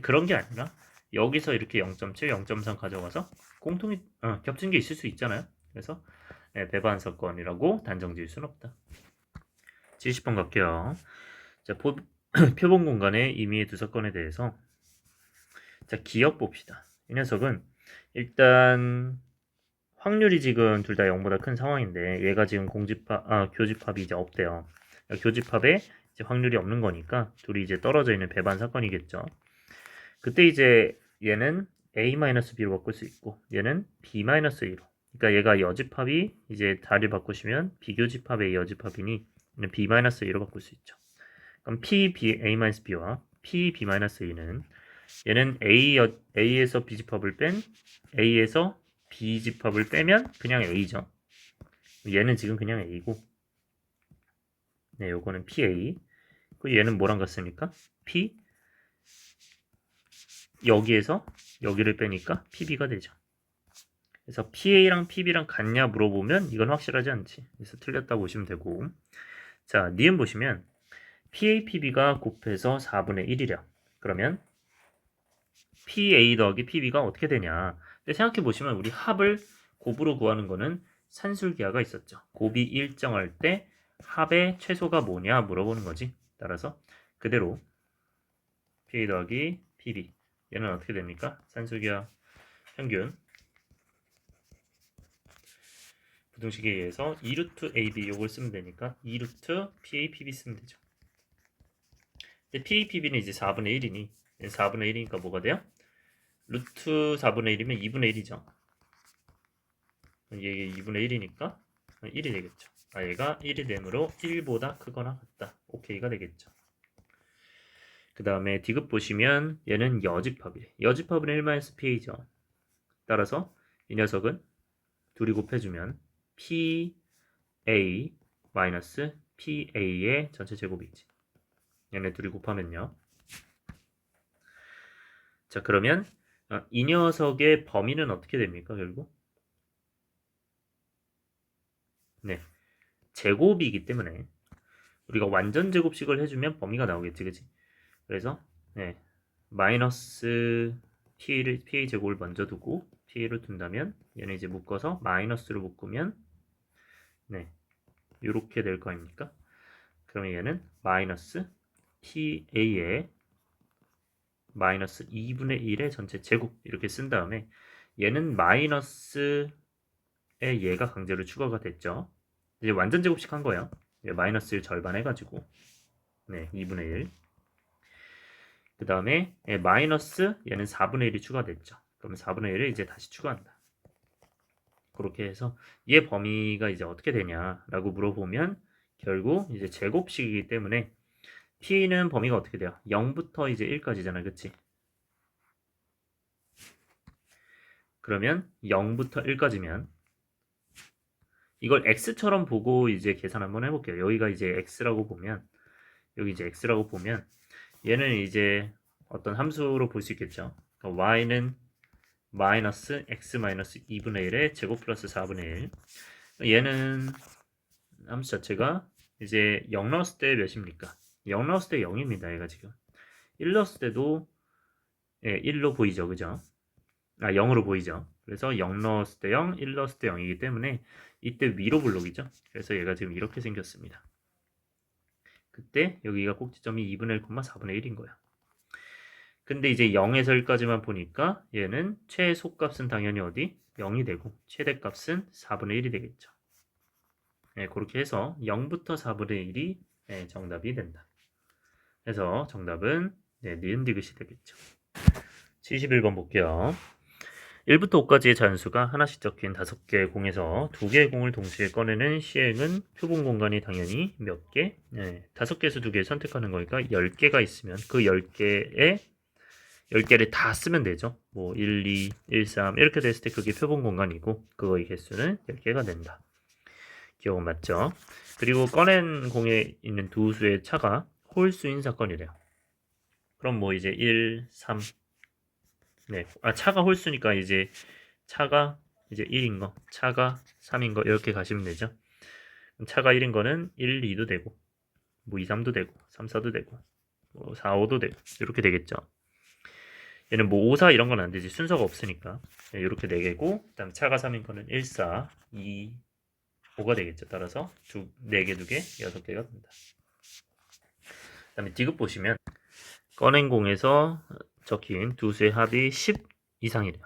그런 게 아니라 여기서 이렇게 0.7, 0.3 가져가서 공통이 겹친 게 있을 수 있잖아요. 그래서 배반 사건이라고 단정 지을 수는 없다. 70번 갈게요. 자, 표본 공간의 임의의 두 사건에 대해서 자, 기억 봅시다. 이 녀석은 일단 확률이 지금 둘 다 0보다 큰 상황인데 얘가 지금 교집합이 이제 없대요. 교집합에 이제 확률이 없는 거니까 둘이 이제 떨어져 있는 배반 사건이겠죠. 그때 이제 얘는 A-B로 바꿀 수 있고 얘는 B-A로. 그러니까 얘가 여집합이 이제 다리를 바꾸시면 비교집합의 여집합이니 얘는 B-A로 바꿀 수 있죠. 그럼 P-A-B와 P-B-A는 얘는 A에서 B집합을 뺀 A에서 B집합을 빼면 그냥 A죠. 얘는 지금 그냥 A고 네, 요거는 PA. 그 얘는 뭐랑 같습니까? P 여기에서 여기를 빼니까 PB가 되죠. 그래서 PA랑 PB랑 같냐 물어보면 이건 확실하지 않지. 그래서 틀렸다고 보시면 되고 자, 니은 보시면 PA, PB가 곱해서 4분의 1이래. 그러면 PA 더하기 PB가 어떻게 되냐. 근데 생각해 보시면 우리 합을 곱으로 구하는 거는 산술기하가 있었죠. 곱이 일정할 때 합의 최소가 뭐냐 물어보는 거지. 따라서 그대로 PA 더하기 PB 얘는 어떻게 됩니까? 산술기하 평균 부등식에 의해서 2루트 AB 요걸 쓰면 되니까 2루트 PA, PB 쓰면 되죠. 근데 PA, PB는 이제 4분의 1이니 4분의 1이니까 뭐가 돼요? 루트 4분의 1이면 2분의 1이죠. 이게 2분의 1이니까 1이 되겠죠. 얘가 1이 되므로 1보다 크거나 같다. 오케이가 되겠죠. 그 다음에 디귿 보시면 얘는 여집합이래. 여집합은 1-PA죠. 따라서 이 녀석은 둘이 곱해주면 PA PA의 전체 제곱이지. 얘네 둘이 곱하면요. 자, 그러면 이 녀석의 범위는 어떻게 됩니까, 결국? 네, 제곱이기 때문에 우리가 완전 제곱식을 해주면 범위가 나오겠지, 그치? 그래서 네, 마이너스 PA 제곱을 먼저 두고 PA를 둔다면 얘는 이제 묶어서 마이너스로 묶으면 네, 이렇게 될 거 아닙니까? 그러면 얘는 마이너스 PA의 마이너스 2분의 1의 전체 제곱 이렇게 쓴 다음에 얘는 마이너스에 얘가 강제로 추가가 됐죠. 이제 완전 제곱식 한 거예요. 마이너스 1 절반 해가지고 네 2분의 1. 그 다음에 마이너스 얘는 4분의 1이 추가됐죠. 그러면 4분의 1을 이제 다시 추가한다. 그렇게 해서 얘 범위가 이제 어떻게 되냐라고 물어보면 결국 이제 제곱식이기 때문에 p는 범위가 어떻게 돼요? 0부터 이제 1까지잖아, 그치? 그러면 0부터 1까지면 이걸 x처럼 보고 이제 계산 한번 해볼게요. 여기가 이제 x라고 보면 여기 이제 x라고 보면 얘는 이제 어떤 함수로 볼 수 있겠죠. 그러니까 y는 마이너스 x 마이너스 2분의 1의 제곱 플러스 4분의 1. 얘는 함수 자체가 이제 0 넣었을 때 몇입니까? 0 넣었을 때 0입니다. 얘가 지금 1 넣었을 때도 1로 보이죠, 그죠? 0으로 보이죠. 그래서 0 넣었을 때 0, 1 넣었을 때 0이기 때문에 이때 위로 블록이죠. 그래서 얘가 지금 이렇게 생겼습니다. 그때 여기가 꼭지점이 2분의 1, 4분의 1인 거야. 근데 이제 0에서 1까지만 보니까 얘는 최소값은 당연히 어디? 0이 되고 최대값은 4분의 1이 되겠죠. 네, 그렇게 해서 0부터 4분의 1이 정답이 된다. 그래서 정답은 니은 디귿이 되겠죠. 71번 볼게요. 1부터 5까지의 자연수가 하나씩 적힌 5개의 공에서 2개의 공을 동시에 꺼내는 시행은 표본 공간이 당연히 몇 개? 5개에서 2개 선택하는 거니까 10개가 있으면 그 10개를 다 쓰면 되죠. 뭐 1, 2, 1, 3 이렇게 됐을 때 그게 표본 공간이고 그거의 개수는 10개가 된다. 기억은 맞죠? 그리고 꺼낸 공에 있는 두 수의 차가 홀수인 사건이래요. 그럼 뭐 이제 1, 3 차가 홀수니까 이제 차가 이제 1인 거, 차가 3인 거 이렇게 가시면 되죠. 차가 1인 거는 1, 2도 되고 뭐 2, 3도 되고 3, 4도 되고 뭐 4, 5도 되고 이렇게 되겠죠. 얘는 뭐 5, 4 이런 건 안 되지. 순서가 없으니까. 이렇게 4개고 그다음 차가 3인 거는 1, 4, 2, 5가 되겠죠. 따라서 4개, 2개, 6개가 된다. 그 다음에 디귿 보시면 꺼낸 공에서 적힌 두 수의 합이 10 이상이래요.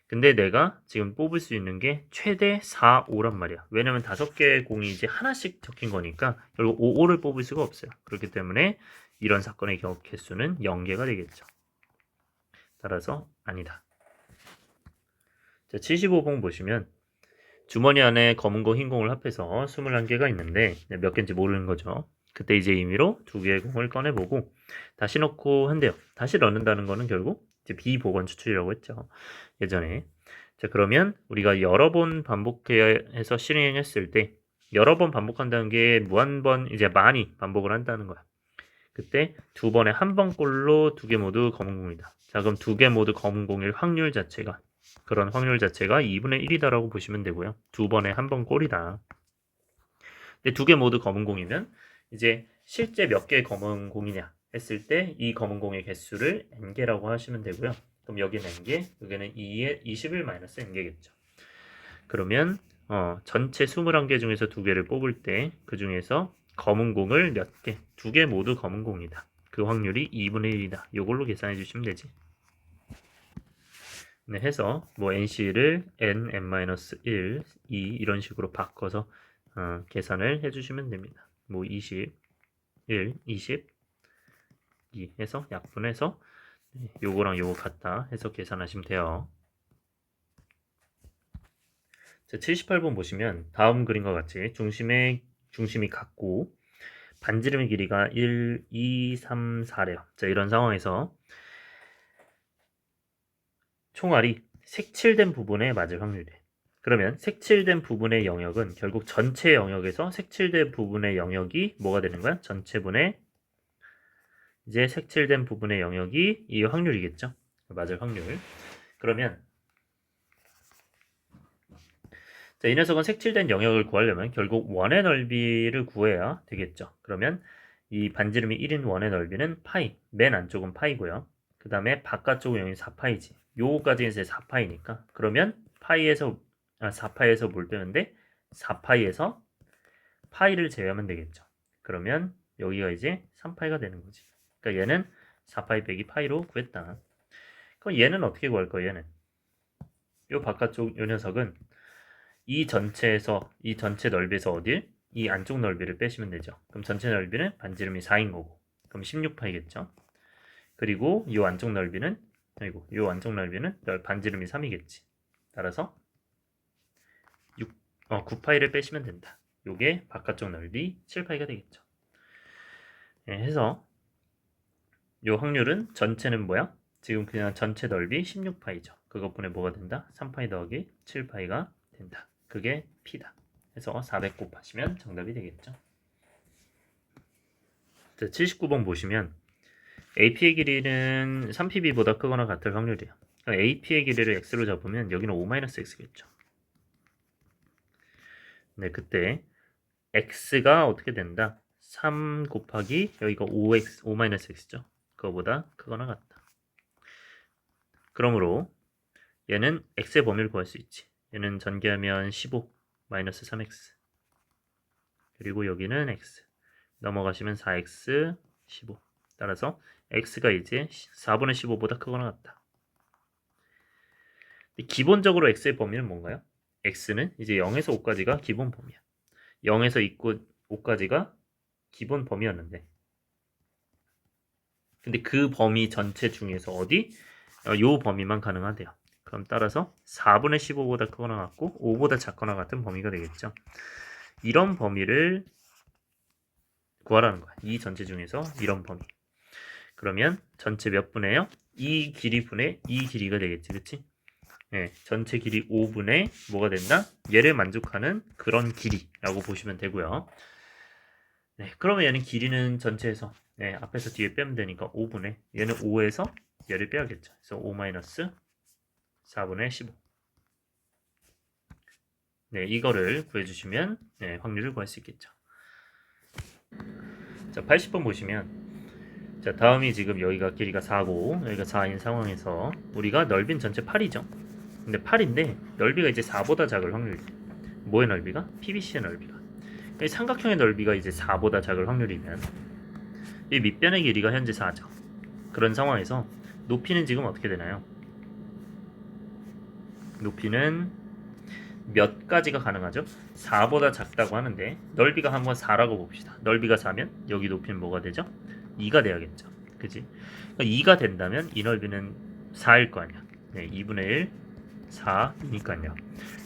근데 내가 지금 뽑을 수 있는 게 최대 4, 5란 말이야. 왜냐면 5개의 공이 이제 하나씩 적힌 거니까 결국 5, 5를 뽑을 수가 없어요. 그렇기 때문에 이런 사건의 경우 개수는 0개가 되겠죠. 따라서 아니다. 자, 75번 보시면 주머니 안에 검은 공, 흰 공을 합해서 21개가 있는데 몇 개인지 모르는 거죠. 그때 이제 임의로 2개의 공을 꺼내보고 다시 넣고 한대요. 다시 넣는다는 거는 결국 이제 비보건 추출이라고 했죠. 예전에. 자, 그러면 우리가 여러 번 반복해서 실행했을 때 여러 번 반복한다는 게 무한번 이제 많이 반복을 한다는 거야. 그때 2번에 한 번꼴로 2개 모두 검은 공이다. 자, 그럼 2개 모두 검은 공일 확률 자체가 그런 확률 자체가 2분의 1이다라고 보시면 되고요. 2번에 한 번 꼴이다. 근데 2개 모두 검은 공이면 이제 실제 몇 개의 검은 공이냐 했을 때 이 검은 공의 개수를 n개라고 하시면 되고요. 그럼 여기는 n개, 여기는 2의 21 마이너스 n개겠죠. 그러면 전체 21개 중에서 2개를 뽑을 때 그 중에서 검은 공을 몇 개? 2개 모두 검은 공이다. 그 확률이 2분의 1이다. 이걸로 계산해 주시면 되지. 네, 해서 뭐 NC를 n, n-1, 2 이런 식으로 바꿔서 계산을 해주시면 됩니다. 뭐 20, 1, 20, 2 해서 약분해서 요거랑 요거 같다 해서 계산하시면 돼요. 자, 78번 보시면 다음 그림과 같이 중심이 같고 반지름의 길이가 1, 2, 3, 4래요. 자, 이런 상황에서 총알이 색칠된 부분에 맞을 확률이 돼. 그러면 색칠된 부분의 영역은 결국 전체 영역에서 색칠된 부분의 영역이 뭐가 되는 거야? 전체분의 이제 색칠된 부분의 영역이 이 확률이겠죠? 맞을 확률. 그러면 자, 이 녀석은 색칠된 영역을 구하려면 결국 원의 넓이를 구해야 되겠죠. 그러면 이 반지름이 1인 원의 넓이는 파이, 맨 안쪽은 파이고요. 그 다음에 바깥쪽은 여기 4파이지. 요거까지 이제 4파이니까 그러면 4파이에서 뭘 빼는데 4파이에서 파이를 제외하면 되겠죠. 그러면 여기가 이제 3파이가 되는 거지. 그러니까 얘는 4파이 빼기 파이로 구했다. 그럼 얘는 어떻게 구할 거야? 얘는 요 바깥쪽 요 녀석은 이 전체에서 이 전체 넓이에서 어딜? 이 안쪽 넓이를 빼시면 되죠. 그럼 전체 넓이는 반지름이 4인 거고 그럼 16파이겠죠. 그리고 이 안쪽 넓이는 이 안쪽 넓이는 반지름이 3이겠지. 따라서 9파이를 빼시면 된다. 요게 바깥쪽 넓이 7파이가 되겠죠. 네, 해서 요 확률은 전체는 뭐야? 지금 그냥 전체 넓이 16파이죠. 그것분에 뭐가 된다? 3파이 더하기 7파이가 된다. 그게 P다. 해서 400 곱하시면 정답이 되겠죠. 자, 79번 보시면 AP의 길이는 3PB보다 크거나 같을 확률이에요. AP의 길이를 X로 잡으면 여기는 5-X겠죠. 네, 그때 X가 어떻게 된다? 3 곱하기 여기가 5-X죠. 그거보다 크거나 같다. 그러므로 얘는 X의 범위를 구할 수 있지. 얘는 전개하면 15 마이너스 3X 그리고 여기는 X 넘어가시면 4X 15 따라서 X가 이제 4분의 15보다 크거나 같다. 기본적으로 X의 범위는 뭔가요? X는 이제 0에서 5까지가 기본 범위야. 0에서 5까지가 기본 범위였는데 근데 그 범위 전체 중에서 어디? 요 범위만 가능하대요. 그럼 따라서 4분의 15보다 크거나 같고 5보다 작거나 같은 범위가 되겠죠. 이런 범위를 구하라는 거야. 이 전체 중에서 이런 범위. 그러면 전체 몇 분의요? 이 길이 분의 이 길이가 되겠지. 그치? 네, 전체 길이 5분의 뭐가 된다? 얘를 만족하는 그런 길이라고 보시면 되고요. 네, 그러면 얘는 길이는 전체에서 앞에서 뒤에 빼면 되니까 5분의 얘는 5에서 얘를 빼야겠죠. 그래서 5-4분의 15 네, 이거를 구해주시면 확률을 구할 수 있겠죠. 자, 80번 보시면 자, 다음이 지금 여기가 길이가 4고 여기가 4인 상황에서 우리가 넓이는 전체 8이죠. 근데 8인데 넓이가 이제 4보다 작을 확률이 뭐의 넓이가? PBC의 넓이가 삼각형의 넓이가 이제 4보다 작을 확률이면 이 밑변의 길이가 현재 4죠. 그런 상황에서 높이는 지금 어떻게 되나요? 높이는 몇 가지가 가능하죠? 4보다 작다고 하는데 넓이가 한번 4라고 봅시다. 넓이가 4면 여기 높이는 뭐가 되죠? 2가 돼야겠죠. 그지? 그러니까 2가 된다면 이 넓이는 4일 거 아니야. 네, 2분의 1, 4이니까요.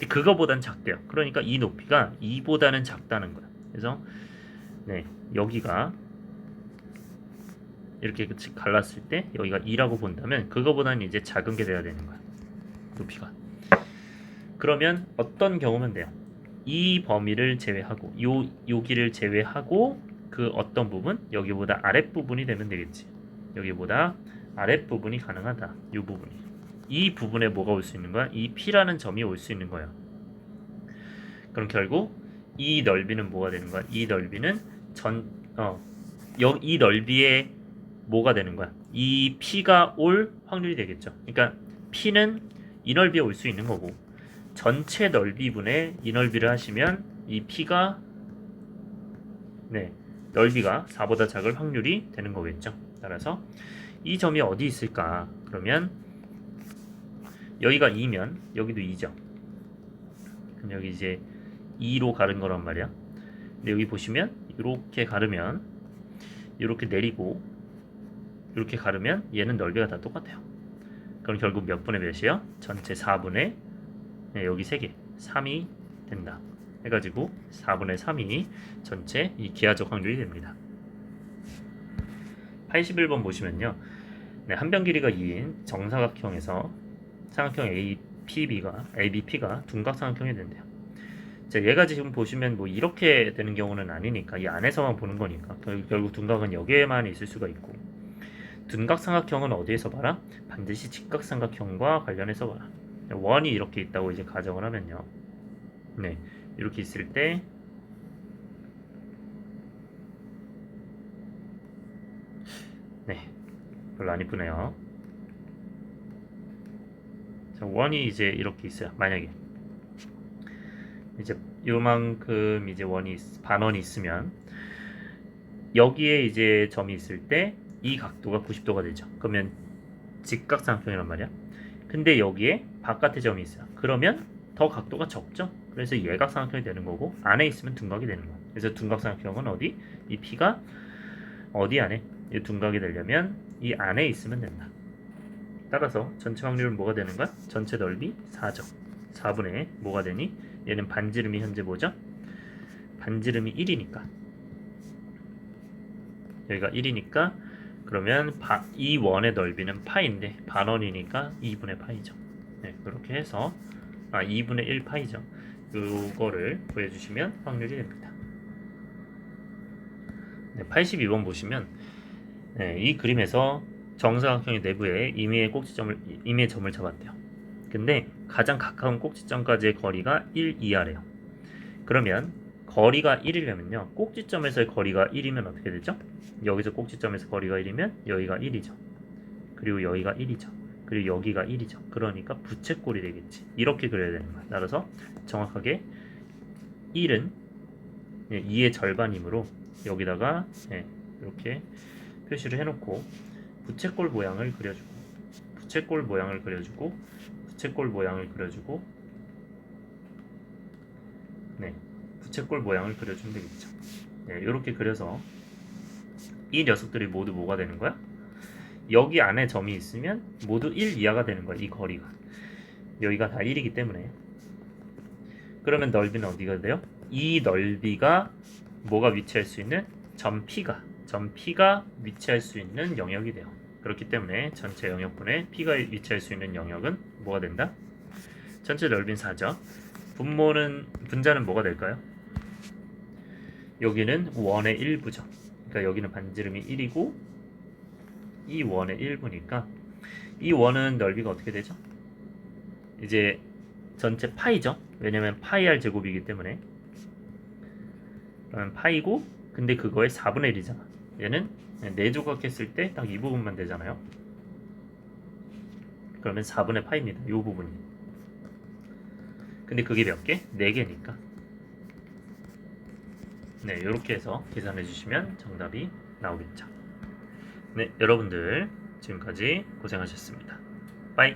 그거보단 작대요. 그러니까 이 높이가 2보다는 작다는 거야. 그래서 네, 여기가 이렇게 갈랐을 때 여기가 2라고 본다면 그거보다는 이제 작은 게 돼야 되는 거야. 높이가. 그러면 어떤 경우면 돼요? 이 범위를 제외하고 여기를 제외하고 그 어떤 부분? 여기보다 아랫부분이 되면 되겠지. 여기보다 아랫부분이 가능하다. 이 부분이. 이 부분에 뭐가 올 수 있는 거야? 이 P라는 점이 올 수 있는 거야. 그럼 결국 이 넓이는 뭐가 되는 거야? 이 넓이는 이 넓이에 뭐가 되는 거야? 이 P가 올 확률이 되겠죠. 그러니까 P는 이 넓이에 올 수 있는 거고 전체 넓이분의 이 넓이를 하시면 이 P가 넓이가 4보다 작을 확률이 되는 거겠죠. 따라서 이 점이 어디 있을까? 그러면 여기가 2면 여기도 2죠. 그럼 여기 이제 2로 가른 거란 말이야. 근데 여기 보시면 이렇게 가르면 이렇게 내리고 이렇게 가르면 얘는 넓이가 다 똑같아요. 그럼 결국 몇 분의 몇이야? 전체 4분의 여기 3개 3이 된다. 해가지고 4분의 3이 전체 이 기하적 확률이 됩니다. 81번 보시면요. 한 변 길이가 2인 정사각형에서 삼각형 ABP가 둔각삼각형이 된대요. 자, 얘가 지금 보시면 뭐 이렇게 되는 경우는 아니니까 이 안에서만 보는 거니까 결국 둔각은 여기에만 있을 수가 있고 둔각삼각형은 어디에서 봐라? 반드시 직각삼각형과 관련해서 봐라. 원이 이렇게 있다고 이제 가정을 하면요. 이렇게 있을 때 별로 안 이쁘네요. 자, 원이 이제 이렇게 있어요. 만약에 이제 요만큼 이제 반원이 있으면 여기에 이제 점이 있을 때 이 각도가 90도가 되죠. 그러면 직각삼각형이란 말이야. 근데 여기에 바깥에 점이 있어요. 그러면 더 각도가 적죠. 그래서 예각삼각형이 되는 거고 안에 있으면 둔각이 되는 거야. 그래서 둔각삼각형은 어디? 이 P가 어디 안에? 이 둔각이 되려면 이 안에 있으면 된다. 따라서 전체 확률은 뭐가 되는 거야? 전체 넓이 4죠. 4분의 뭐가 되니? 얘는 반지름이 현재 뭐죠? 반지름이 1이니까 여기가 1이니까 그러면 이 원의 넓이는 파인데 반원이니까 2분의 파이죠. 네, 그렇게 해서 2분의 1 파이죠. 요거를 구해주시면 확률이 됩니다. 네, 82번 보시면 이 그림에서 정사각형의 내부에 임의의 점을 잡았대요. 근데 가장 가까운 꼭지점까지의 거리가 1 이하래요. 그러면 거리가 1이려면요. 꼭지점에서의 거리가 1이면 어떻게 되죠? 여기서 꼭지점에서 거리가 1이면 여기가 1이죠. 그리고 여기가 1이죠. 그리고 여기가 1이죠. 그러니까 부채꼴이 되겠지. 이렇게 그려야 되는 거야. 따라서 정확하게 1은 2의 절반이므로 여기다가 이렇게 표시를 해놓고 부채꼴 모양을 그려주고 부채꼴 모양을 그려주고 부채꼴 모양을 그려주고 부채꼴 모양을 그려주면 되겠죠. 이렇게 그려서 이 녀석들이 모두 뭐가 되는 거야? 여기 안에 점이 있으면 모두 1 이하가 되는 거야. 이 거리가 여기가 다 1이기 때문에. 그러면 넓이는 어디가 돼요? 이 넓이가 뭐가 위치할 수 있는 점 P가 위치할 수 있는 영역이 돼요. 그렇기 때문에 전체 영역분의 P가 위치할 수 있는 영역은 뭐가 된다? 전체 넓이는 4죠. 분자는 뭐가 될까요? 여기는 원의 일부죠. 그러니까 여기는 반지름이 1이고 이 원의 일부니까 이 원은 넓이가 어떻게 되죠? 이제 전체 파이죠. 왜냐면 파이 r 제곱이기 때문에 그러면 파이고 근데 그거의 4분의 1이잖아. 얘는 4조각 했을 때 딱 이 부분만 되잖아요. 그러면 4분의 파입니다. 이 부분이. 근데 그게 몇 개? 4개니까. 네, 이렇게 해서 계산해 주시면 정답이 나오겠죠. 네, 여러분들 지금까지 고생하셨습니다. 빠이.